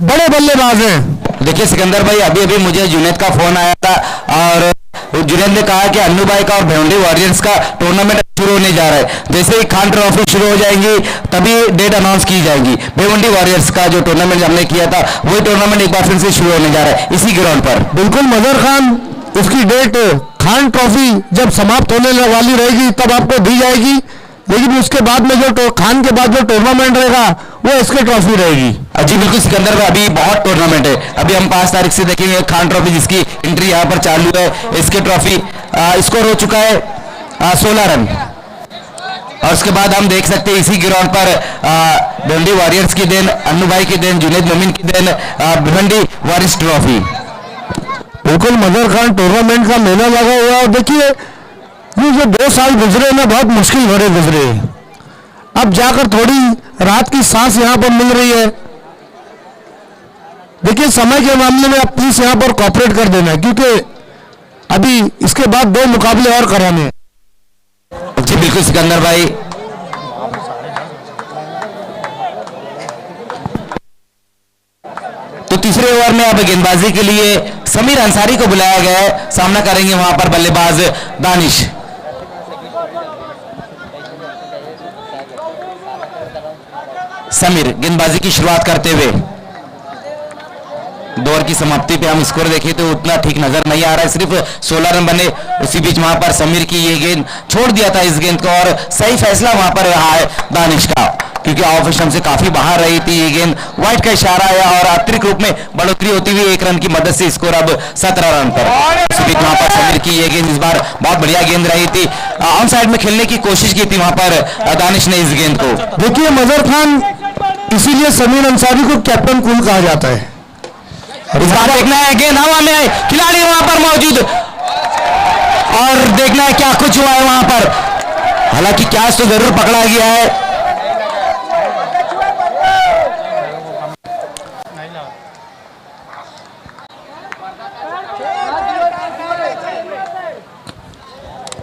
बड़े बल्लेबाज हैं। देखिए सिकंदर भाई, अभी अभी मुझे जुनैद का फोन आया था और जुनैद ने कहा कि अन्नू भाई का और भिवंडी वॉरियर्स का टूर्नामेंट शुरू होने जा रहा है। जैसे ही खान ट्रॉफी शुरू हो जाएंगी तभी डेट अनाउंस की जाएगी। भिवंडी वॉरियर्स का जो टूर्नामेंट हमने किया था वही टूर्नामेंट एक बार फिर से शुरू होने जा रहा है इसी ग्राउंड पर। बिल्कुल मजहर खान, उसकी डेट खान ट्रॉफी जब समाप्त होने वाली रहेगी तब आपको दी जाएगी, लेकिन उसके बाद में जो खान के बाद जो टूर्नामेंट रहेगा वो एसके ट्रॉफी रहेगी। जी बिल्कुल सिकंदर भाई, अभी बहुत टूर्नामेंट है। अभी हम 5 तारीख से देखेंगे खान ट्रॉफी जिसकी एंट्री यहाँ पर चालू है। एसके ट्रॉफी स्कोर हो चुका है 16 रन और उसके बाद हम देख सकते हैं इसी ग्राउंड पर भिवंडी वॉरियर्स की देन, अन्नू भाई की देन, जुनैद मोमिन की देन, भिवंडी वॉरियर्स ट्रॉफी। बिल्कुल मजहर खान टूर्नामेंट का मेला लगा हुआ है और देखिए ये जो 2 साल गुजरे ना बहुत मुश्किल भरे गुजरे, अब जाकर थोड़ी रात की सांस यहां पर मिल रही है। देखिए समय के मामले में आप प्लीज यहां पर कॉपरेट कर देना क्योंकि अभी इसके बाद 2 मुकाबले और कराने हैं। जी बिल्कुल सिकंदर भाई, तो तीसरे ओवर में अब गेंदबाजी के लिए समीर अंसारी को बुलाया गया है। सामना करेंगे वहां पर बल्लेबाज दानिश। समीर गेंदबाजी की शुरुआत करते हुए 2 ओवर की समाप्ति पे हम स्कोर देखें तो उतना ठीक नजर नहीं आ रहा है, सिर्फ 16 रन बने। उसी बीच वहां पर समीर की ये गेंद छोड़ दिया था इस गेंद को और सही फैसला वहां पर रहा है दानिश का, क्योंकि ऑफ स्टंप से काफी बाहर रही थी ये गेंद। वाइट का इशारा आया और अतिरिक्त रूप में बढ़ोतरी होती हुई 1 रन की मदद से स्कोर अब 17 रन पर। उसी बीच वहां पर समीर की ये गेंद इस बार बहुत बढ़िया गेंद रही थी, ऑन साइड में खेलने की कोशिश की थी वहां पर दानिश ने इस गेंद को। देखिए मजहर खान, इसीलिए समीर अंसारी को कैप्टन कूल कहा जाता है। इस बार देखना है गेंद हवा में है, खिलाड़ी वहां पर मौजूद और देखना है क्या कुछ हुआ है वहां पर। हालांकि कैच तो जरूर पकड़ा गया है।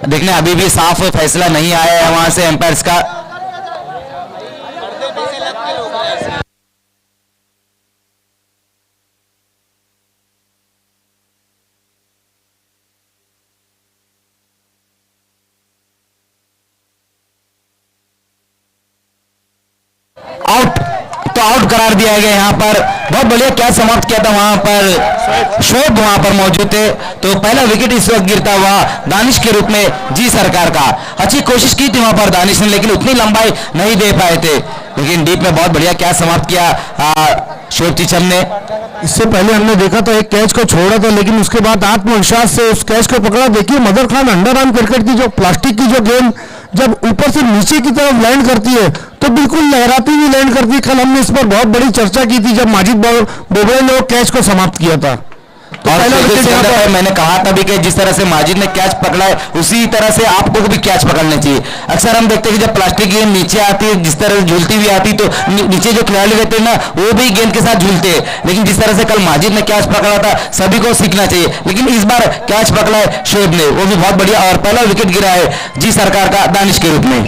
देखने अभी भी साफ फैसला नहीं आया है वहां से एम्पायर्स का। आउट, तो आउट करार दिया गया यहाँ पर। बहुत बढ़िया कैच समाप्त किया था वहां पर, शोएब वहां पर मौजूद थे। तो पहला विकेट इस वक्त गिरता हुआ दानिश के रूप में जी सरकार का। अच्छी कोशिश की थी वहां पर दानिश ने, लेकिन उतनी लंबाई नहीं दे पाए थे, लेकिन डीप में बहुत बढ़िया कैच समाप्त किया शोएब टीचम ने। इससे पहले हमने देखा था एक कैच को छोड़ा था, लेकिन उसके बाद आत्मविश्वास से उस कैच को पकड़ा। देखिए मजहर खान, अंडर आर्म क्रिकेट की जो प्लास्टिक की जो गेंद जब ऊपर से नीचे की तरफ लैंड करती है तो बिल्कुल लहराती हुई लैंड करती है। कल हमने इस पर बहुत बड़ी चर्चा की थी जब माजिद बोबड़े ने वो कैच को समाप्त किया था। तो और मैंने कहा था भी कि जिस तरह से माजिद ने कैच पकड़ा है उसी तरह से आपको भी कैच पकड़ने चाहिए। अक्सर हम देखते हैं कि जब प्लास्टिक गेंद नीचे आती है, जिस तरह झूलती हुई आती तो नीचे जो खिलाड़ी रहते हैं ना वो भी गेंद के साथ झूलते हैं, लेकिन जिस तरह से कल माजिद ने कैच पकड़ा था सभी को सीखना चाहिए। लेकिन इस बार कैच पकड़ा है शोएब ने, वो भी बहुत बढ़िया, और पहला विकेट गिरा है जी सरकार का दानिश के रूप में।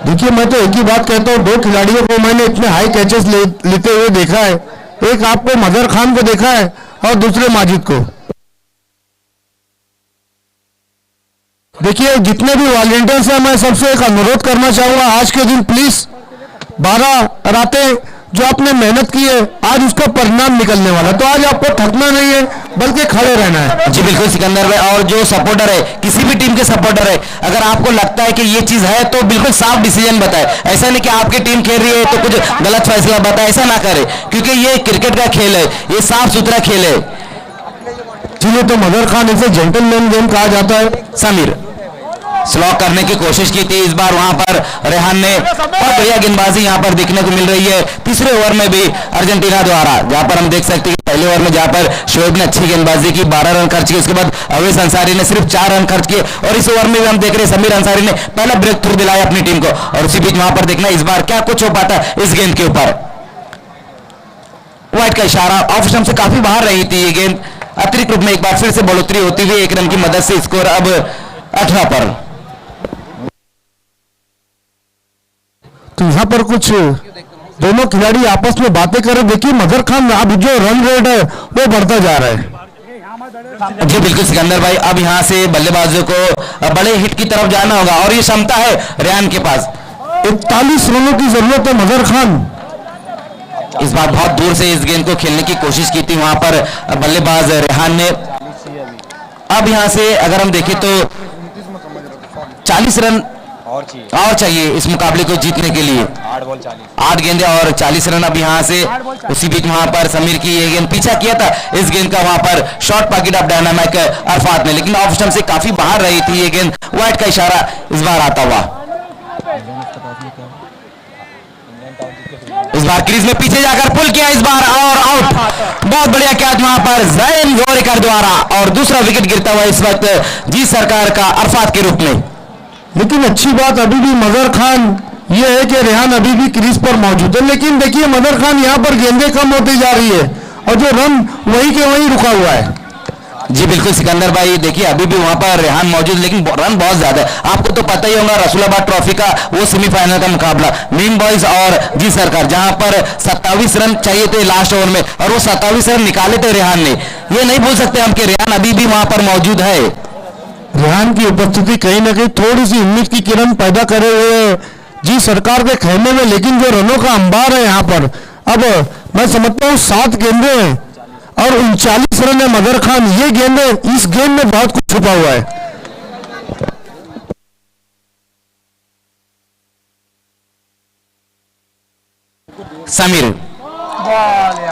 देखिए मैं तो एक ही बात कहता हूँ, 2 खिलाड़ियों को मैंने इतने हाई कैचेस लेते हुए देखा है। एक आपको मजहर खान को देखा है और दूसरे माजिद को। देखिए जितने भी वॉलंटियर्स हैं मैं सबसे एक अनुरोध करना चाहूंगा, आज के दिन प्लीज 12 रातें जो आपने मेहनत की है आज उसका परिणाम निकलने वाला है। तो आज आपको थकना नहीं है बल्कि खड़े रहना है। जी बिल्कुल सिकंदर भाई, और जो सपोर्टर है, किसी भी टीम के सपोर्टर है, अगर आपको लगता है कि ये चीज है तो बिल्कुल साफ डिसीजन बताए। ऐसा नहीं कि आपकी टीम खेल रही है तो कुछ गलत फैसला बताए, ऐसा ना करे, क्योंकि ये क्रिकेट का खेल है, ये साफ सुथरा खेल है। जिन्हें तो मदर खान इसे जेंटलमैन गेम कहा जाता है। समीर स्लॉक करने की कोशिश की थी इस बार वहां पर रेहान ने, बहुत बढ़िया गेंदबाजी यहां पर दिखने को मिल रही है। तीसरे ओवर में भी अर्जेंटीना द्वारा, जहां पर हम देख सकते हैं पहले ओवर में जहां पर शोएब ने अच्छी गेंदबाजी की, 12 रन खर्च किए, उसके बाद अवेश अंसारी ने सिर्फ 4 रन खर्च किए, और इस ओवर में भी हम देख रहे हैं समीर अंसारी ने पहला ब्रेक थ्रू दिलाया अपनी टीम को। और उसी बीच वहां पर देखना इस बार क्या कुछ हो पाता है इस गेंद के ऊपर। व्हाइट का इशारा, ऑफ स्टंप से काफी बाहर रही थी ये गेंद। अतिरिक्त रूप में एक बार फिर से बढ़ोतरी होती हुई 1 रन की मदद से स्कोर अब 18 पर। तो यहाँ पर कुछ दोनों खिलाड़ी आपस में बातें कर रहे। देखिए मदर खान अब जो रन रेट है वो बढ़ता जा रहा है। जी बिल्कुल सिकंदर भाई, अब यहां से बल्लेबाजों को बड़े हिट की तरफ जाना होगा, और ये क्षमता है रेहान के पास। 41 रनों की जरूरत है मदर खान। इस बार बहुत दूर से इस गेंद को खेलने की कोशिश की थी वहां पर बल्लेबाज रेहान ने। अब यहां से अगर हम देखें तो 40 रन और चाहिए इस मुकाबले को जीतने के लिए। 8 गेंदें और 40 रन अब यहां से। उसी बीच वहां पर समीर की ये गेंद पीछा किया था, इस गेंद का वहां पर short pocket of dynamic Arfat ने, लेकिन ऑफ स्टंप से काफी बाहर रही थी ये गेंद। व्हाइट का इशारा इस बार आता हुआ। इस बार क्रीज में पीछे जाकर पुल किया इस बार, और आउट। बहुत बढ़िया कैच वहां पर जैन गोरेकर द्वारा, और दूसरा विकेट गिरता हुआ इस वक्त जी सरकार का अरफात के रूप में। लेकिन अच्छी बात अभी भी मदर खान ये है कि रेहान अभी भी क्रीज पर मौजूद है। लेकिन देखिए मदर खान यहाँ पर गेंदें कम होती जा रही है और जो रन वहीं के वहीं रुका हुआ है। जी बिल्कुल सिकंदर भाई, देखिए अभी भी वहां पर रेहान मौजूद, लेकिन रन बहुत ज्यादा है। आपको तो पता ही होगा रसूलाबाद ट्रॉफी का वो सेमीफाइनल का मुकाबला मीम बॉयज और जी सरकार, जहां पर 27 रन चाहिए थे लास्ट ओवर में, और वो 27 रन निकाले थे रेहान ने। ये नहीं भूल सकते हम कि रेहान अभी भी वहां पर मौजूद है। रेहान की उपस्थिति कहीं ना कहीं थोड़ी सी उम्मीद की किरण पैदा करे हुए जी सरकार के खेमे में। लेकिन जो रनों का अंबार है यहाँ पर, अब मैं समझता हूँ 7 गेंदें हैं और 39 रन है मदर खान। ये गेंदें, इस गेंद में बहुत कुछ छुपा हुआ है। समीर,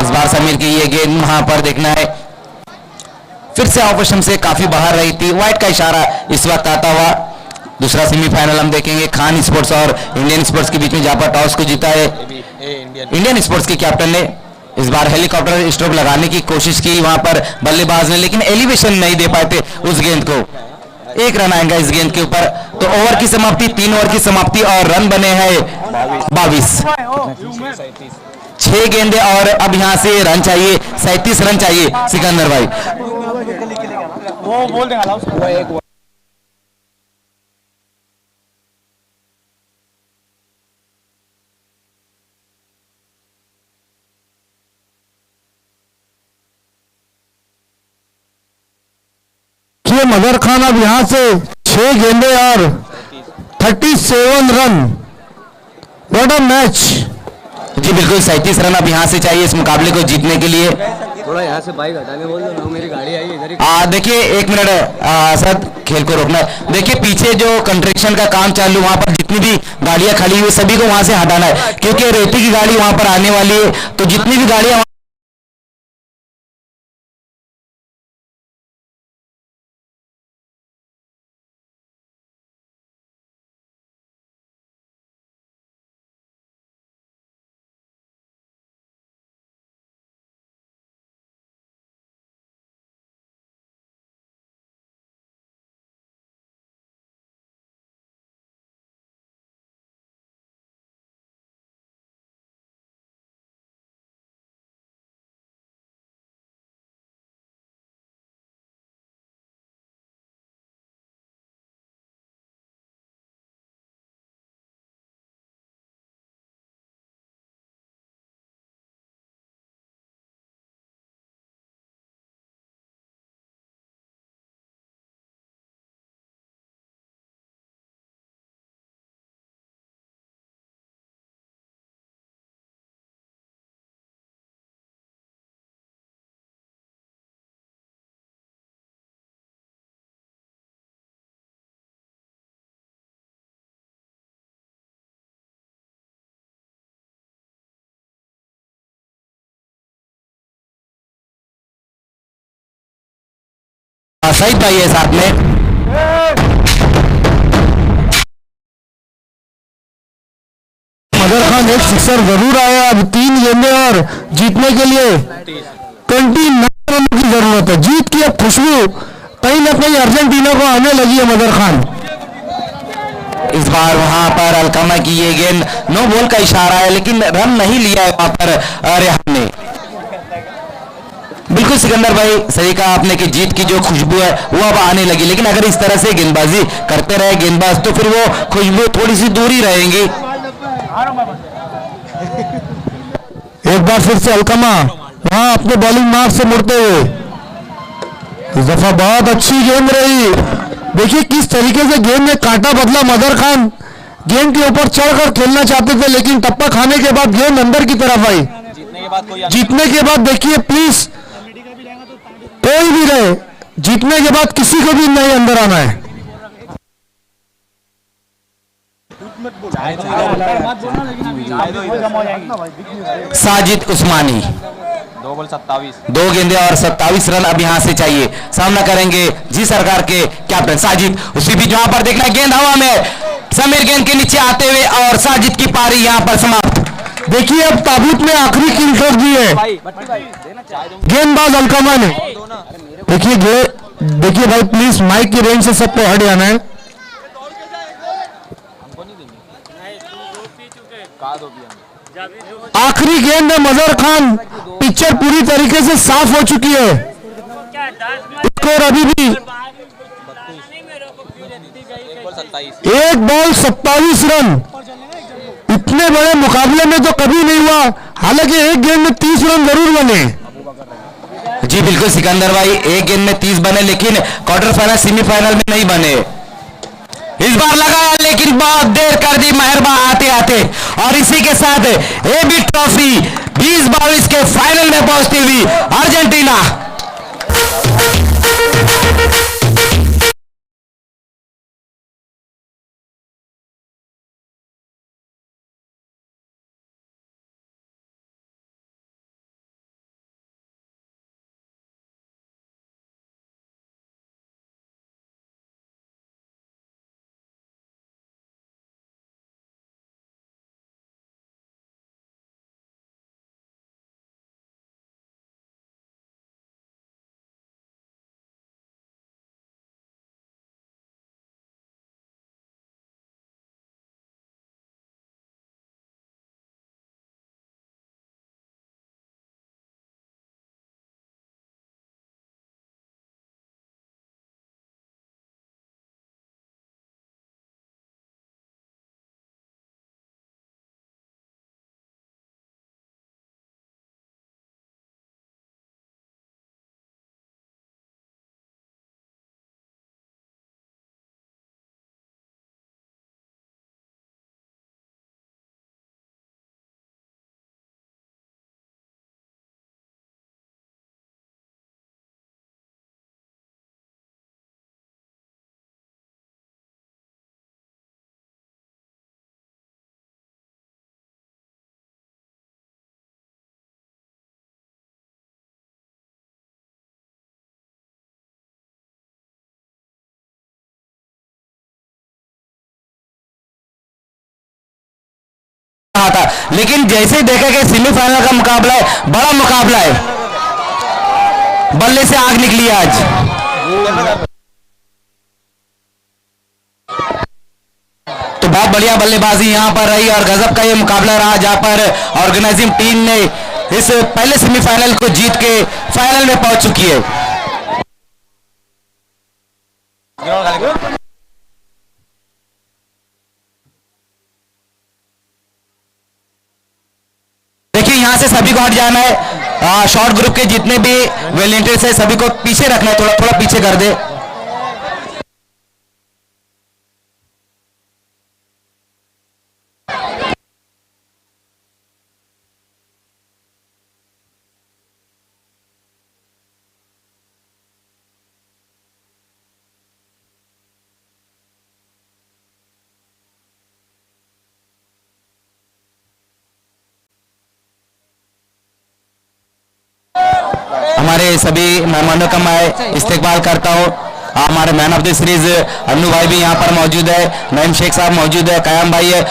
इस बार समीर की ये गेंद वहां पर देखना है, फिर से ऑपोजिशन से काफी बाहर रही थी। व्हाइट का इशारा इस वक्त आता हुआ। दूसरा सेमीफाइनल हम देखेंगे खान स्पोर्ट्स और इंडियन स्पोर्ट्स के बीच में, जहां पर टॉस को जीता है इंडियन स्पोर्ट्स के कैप्टन ने। इस बार हेलीकॉप्टर स्ट्रोक लगाने की कोशिश की वहां पर बल्लेबाज ने, लेकिन एलिवेशन नहीं दे पाए थे उस गेंद को। 1 रन आएगा इस गेंद के ऊपर। तो ओवर की समाप्ति, 3 ओवर की समाप्ति, और रन बने हैं 22। 6 गेंदे और अब यहां से रन चाहिए, 37 रन चाहिए सिकंदर भाई। वो बोल देगा उसको। मदर खान अब यहां से 6 गेंदे और 37 रन। What a match. जी बिल्कुल 37 रन अब यहां से चाहिए इस मुकाबले को जीतने के लिए। थोड़ा यहाँ से बाइक हटाने बोल दो ना, मेरी गाड़ी आई इधर ही। देखिए 1 मिनट सर, खेल को रोकना है। देखिए पीछे जो कंस्ट्रक्शन का काम चालू, वहां पर जितनी भी गाड़ियां खड़ी हुई सभी को वहां से हटाना है, क्योंकि रेती की गाड़ी वहां पर आने वाली है। तो जितनी भी गाड़ियां सईद भाई है साथ में। मदर खान एक सिक्सर जरूर आया, अब 3 गेंदें और जीतने के लिए 29 रनों की जरूरत है। जीत की अब खुशबू कहीं ना कहीं अर्जेंटीना को आने लगी है मदर खान। इस बार वहां पर अलकामा की ये गेंद नो बॉल का इशारा है, लेकिन रन नहीं लिया है वहां पर रेहान ने। बिल्कुल सिकंदर भाई, सही कहा आपने कि जीत की जो खुशबू है वो अब आने लगी, लेकिन अगर इस तरह से गेंदबाजी करते रहे गेंदबाज तो फिर वो खुशबू थोड़ी सी दूर ही रहेंगी। एक बार फिर से अलकामा वहां अपने बॉलिंग मार्क से मुड़ते हुए, इस दफा बहुत अच्छी गेंद रही। देखिए किस तरीके से गेंद में कांटा बदला। मदर खान गेंद के ऊपर चढ़कर खेलना चाहते थे, लेकिन टप्पा खाने के बाद गेंद अंदर की तरफ आई। जीतने के बाद देखिए प्लीज, कोई भी रहे, जीतने के बाद किसी को भी नहीं अंदर आना है। साजिद उस्मानी 2 बॉल 27, 2 गेंदे और 27 रन अब यहां से चाहिए। सामना करेंगे जी सरकार के कैप्टन साजिद। उसी बीच वहां पर देखना गेंद हवा में, समीर गेंद के नीचे आते हुए और साजिद की पारी यहां पर समाप्त। देखिए अब ताबूत में आखिरी किल ठोक दी है गेंदबाज अलकामा ने। देखिए भाई प्लीज माइक की रेंज से सबको हट जाना है। आखिरी गेंद है मजहर खान, पिक्चर पूरी तरीके से साफ हो चुकी है। स्कोर अभी भी 1 बॉल 27 रन। इतने बड़े मुकाबले में तो कभी नहीं हुआ, हालांकि एक गेंद में 30 रन जरूर बने। जी बिल्कुल सिकंदर भाई, एक गेंद में 30 बने, लेकिन क्वार्टर फाइनल सेमीफाइनल में नहीं बने। इस बार लगाया लेकिन बहुत देर कर दी मेहरबा आते आते, और इसी के साथ एबी ट्रॉफी 2022 के फाइनल में पहुंचती हुई अर्जेंटीना था, लेकिन जैसे ही देखा कि सेमीफाइनल का मुकाबला है, बड़ा मुकाबला है, बल्ले से आग निकली आज। तो बहुत बढ़िया बल्लेबाजी यहां पर रही और गजब का ये मुकाबला रहा, जहां पर ऑर्गेनाइजिंग टीम ने इस पहले सेमीफाइनल को जीत के फाइनल में पहुंच चुकी है। देखिए यहां से सभी को हट जाना है, शॉर्ट ग्रुप के जितने भी वॉलंटियर्स है सभी को पीछे रखना है, थोड़ा थोड़ा पीछे कर दे। हमारे सभी मेहमानों का मैं इस्तेकबाल करता हूँ। हमारे man of the series Annu भाई भी यहाँ पर मौजूद है, नईम शेख साहब मौजूद है, कयाम भाई है,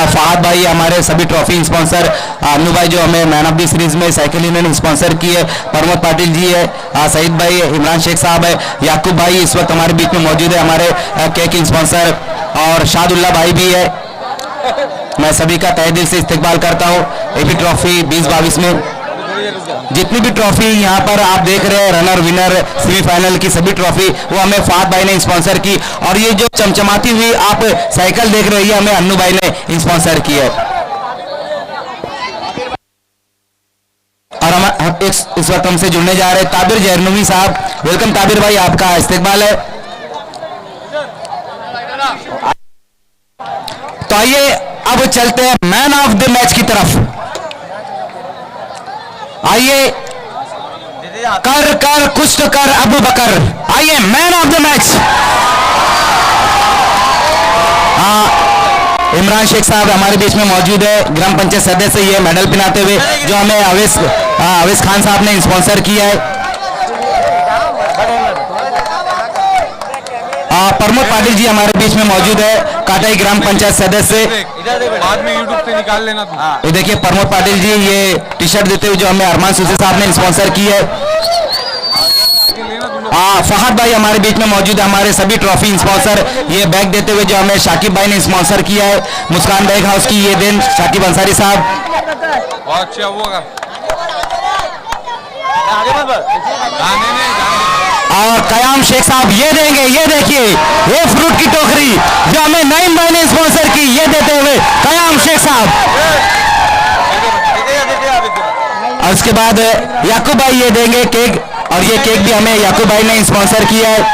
फहद भाई हमारे सभी ट्रॉफी स्पॉन्सर, अन्नू भाई जो हमें मैन ऑफ द सीरीज में साइकिल इन्होंने स्पॉन्सर की है, प्रमोद पाटिल जी है, सईद भाई, इमरान शेख साहब है, याकूब भाई इस वक्त हमारे बीच में मौजूद है, हमारे केक स्पॉन्सर, और शादुल्ला भाई भी है। मैं सभी का तहे दिल से इस्तेकबाल करता हूँ। एबी ट्रॉफी 2022 में जितनी भी ट्रॉफी यहाँ पर आप देख रहे हैं, रनर विनर सेमीफाइनल की सभी ट्रॉफी वो हमें फहद भाई ने स्पॉन्सर की, और ये जो चमचमाती हुई आप साइकिल देख रहे हैं हमें अन्नू भाई ने स्पॉन्सर की है। और हम इस वक्त हमसे जुड़ने जा रहे हैं ताबिर जहरनुमी साहब। वेलकम ताबिर भाई, आपका इस्तेकबाल है। तो आइए अब चलते हैं मैन ऑफ द मैच की तरफ। आइए कर कर कुछ तो कर अबू बकर, आइए man of the match. Imran Shaikh साहब हमारे बीच में मौजूद है, ग्राम पंचायत सदस्य, ये मेडल पिनाते हुए जो हमें अवेश खान साहब ने स्पॉन्सर किया है। प्रमोद पाटिल जी हमारे बीच में मौजूद है, काटाई ग्राम पंचायत सदस्य। बाद में यूट्यूब पे निकाल लेना तुम। ये देखिए प्रमोद पाटिल जी ये टी शर्ट देते हुए जो हमें अरमान सूसी साहब ने स्पॉन्सर की है। फहद भाई हमारे बीच में मौजूद है, हमारे सभी ट्रॉफी स्पॉन्सर, ये बैग देते हुए जो हमें शाकिब भाई ने स्पॉन्सर किया है। मुस्कान बैग हाउस की ये देन शाकिब अंसारी साहब। अच्छा होगा। और कयाम शेख साहब ये देंगे, ये देखिए ये फ्रूट की टोकरी जो हमें नईम भाई ने स्पॉन्सर की, ये देते हुए कयाम शेख साहब। और उसके बाद याकूब भाई ये देंगे केक, और ये केक भी हमें याकूब भाई ने स्पॉन्सर किया है।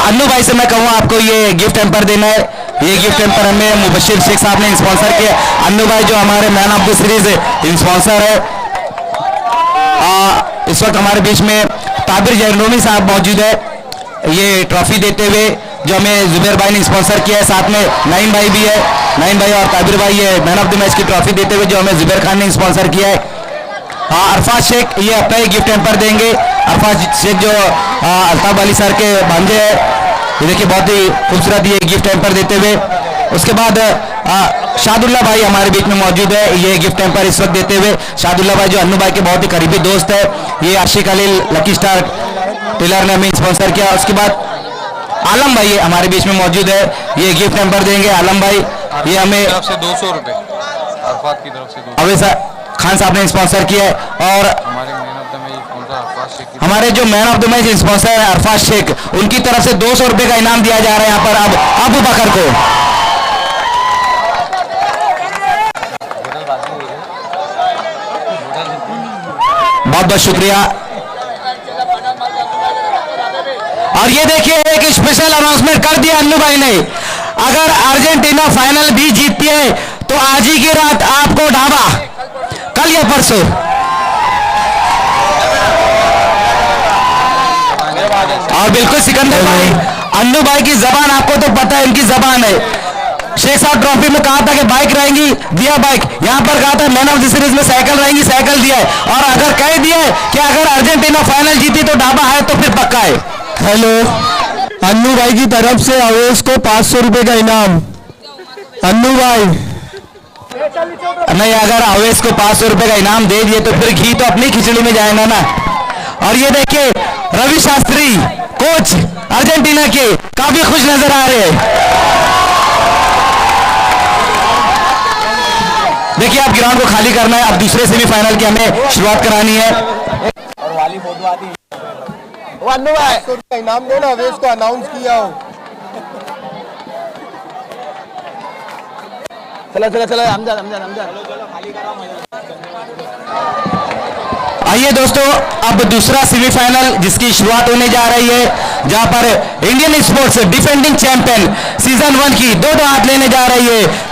अन्नू भाई से मैं कहूँ आपको ये गिफ्ट हैम्पर देना है। ये गिफ्ट हैम्पर हमें मुबशिर शेख साहब ने स्पॉन्सर किया। अन्नू भाई जो हमारे man of the series sponsor है। इस वक्त हमारे बीच में ताबिर जहरनुमी साहब मौजूद है, ये ट्रॉफी देते हुए जो हमें जुबैर भाई ने स्पॉन्सर किया है। साथ में नईम भाई भी है, नईम भाई और ताबिर भाई ये मैन ऑफ द मैच की ट्रॉफी देते हुए जो हमें जुबैर खान ने स्पॉन्सर किया है। अरफाज शेख ये अपना ही गिफ्ट हैम्पर देंगे। अरफाज शेख जो अल्ताफ अली सर के भांजे हैं, ये देखिए बहुत ही खूबसूरत ये गिफ्ट हैम्पर देते हुए। उसके बाद शादुल्ला भाई हमारे बीच में मौजूद है, ये गिफ्ट हैम्पर इस वक्त देते हुए। शादुल्ला भाई जो अन्नू भाई के बहुत ही करीबी दोस्त है, ये आशिक अलील लकी स्टार टेलर ने हमें स्पॉन्सर किया। उसके बाद आलम भाई हमारे बीच में मौजूद है, ये गिफ्ट हैम्पर देंगे। आलम भाई ये हमें तरफ से 200 रुपए, अरफात की तरफ से 200। अवेश खान साहब ने स्पॉन्सर किया है। और हमारे man of the match sponsor Arafat Sheikh, हमारे जो man of the match sponsor है अरफात शेख, उनकी तरफ से 200 रुपए का इनाम दिया जा रहा है यहाँ पर अब अबू बकर को। बहुत बहुत शुक्रिया। और ये देखिए एक स्पेशल अनाउंसमेंट कर दिया अन्नू भाई ने, अगर अर्जेंटीना फाइनल भी जीतती है तो आज ही की रात आपको ढाबा, कल या परसों। और बिल्कुल सिकंदर भाई, अन्नू भाई की जबान आपको तो पता है, इनकी जबान है। शेख साहब ट्रॉफी में कहा था कि बाइक रहेंगी, दिया बाइक। यहाँ पर कहा था मैन ऑफ द सीरीज में साइकिल रहेंगी, साइकिल दिया है। और अगर कह दिया है कि अगर अर्जेंटीना फाइनल जीती तो ढाबा है, तो फिर पक्का है। हेलो, अन्नू भाई की तरफ से अवेश को 500 रुपए का इनाम। अन्नू भाई नहीं, अगर अवेश को 500 रुपए का इनाम दे दिए तो फिर घी तो अपनी खिचड़ी में जाएगा ना। और ये देखिए रवि शास्त्री कोच अर्जेंटीना के काफी खुश नजर आ रहे हैं। देखिए अब ग्राउंड को खाली करना है, अब दूसरे सेमीफाइनल की हमें शुरुआत करानी है। अन्नू भाई 500 रुपए इनाम दो ना, अवेश को अनाउंस किया हो। चलो चलो चलो, हमजा हमजा हमजा। आइए दोस्तों, अब दूसरा सेमीफाइनल जिसकी शुरुआत होने जा रही है, जहां पर Indian sports defending champion season 1 की दो हाथ लेने जा रही है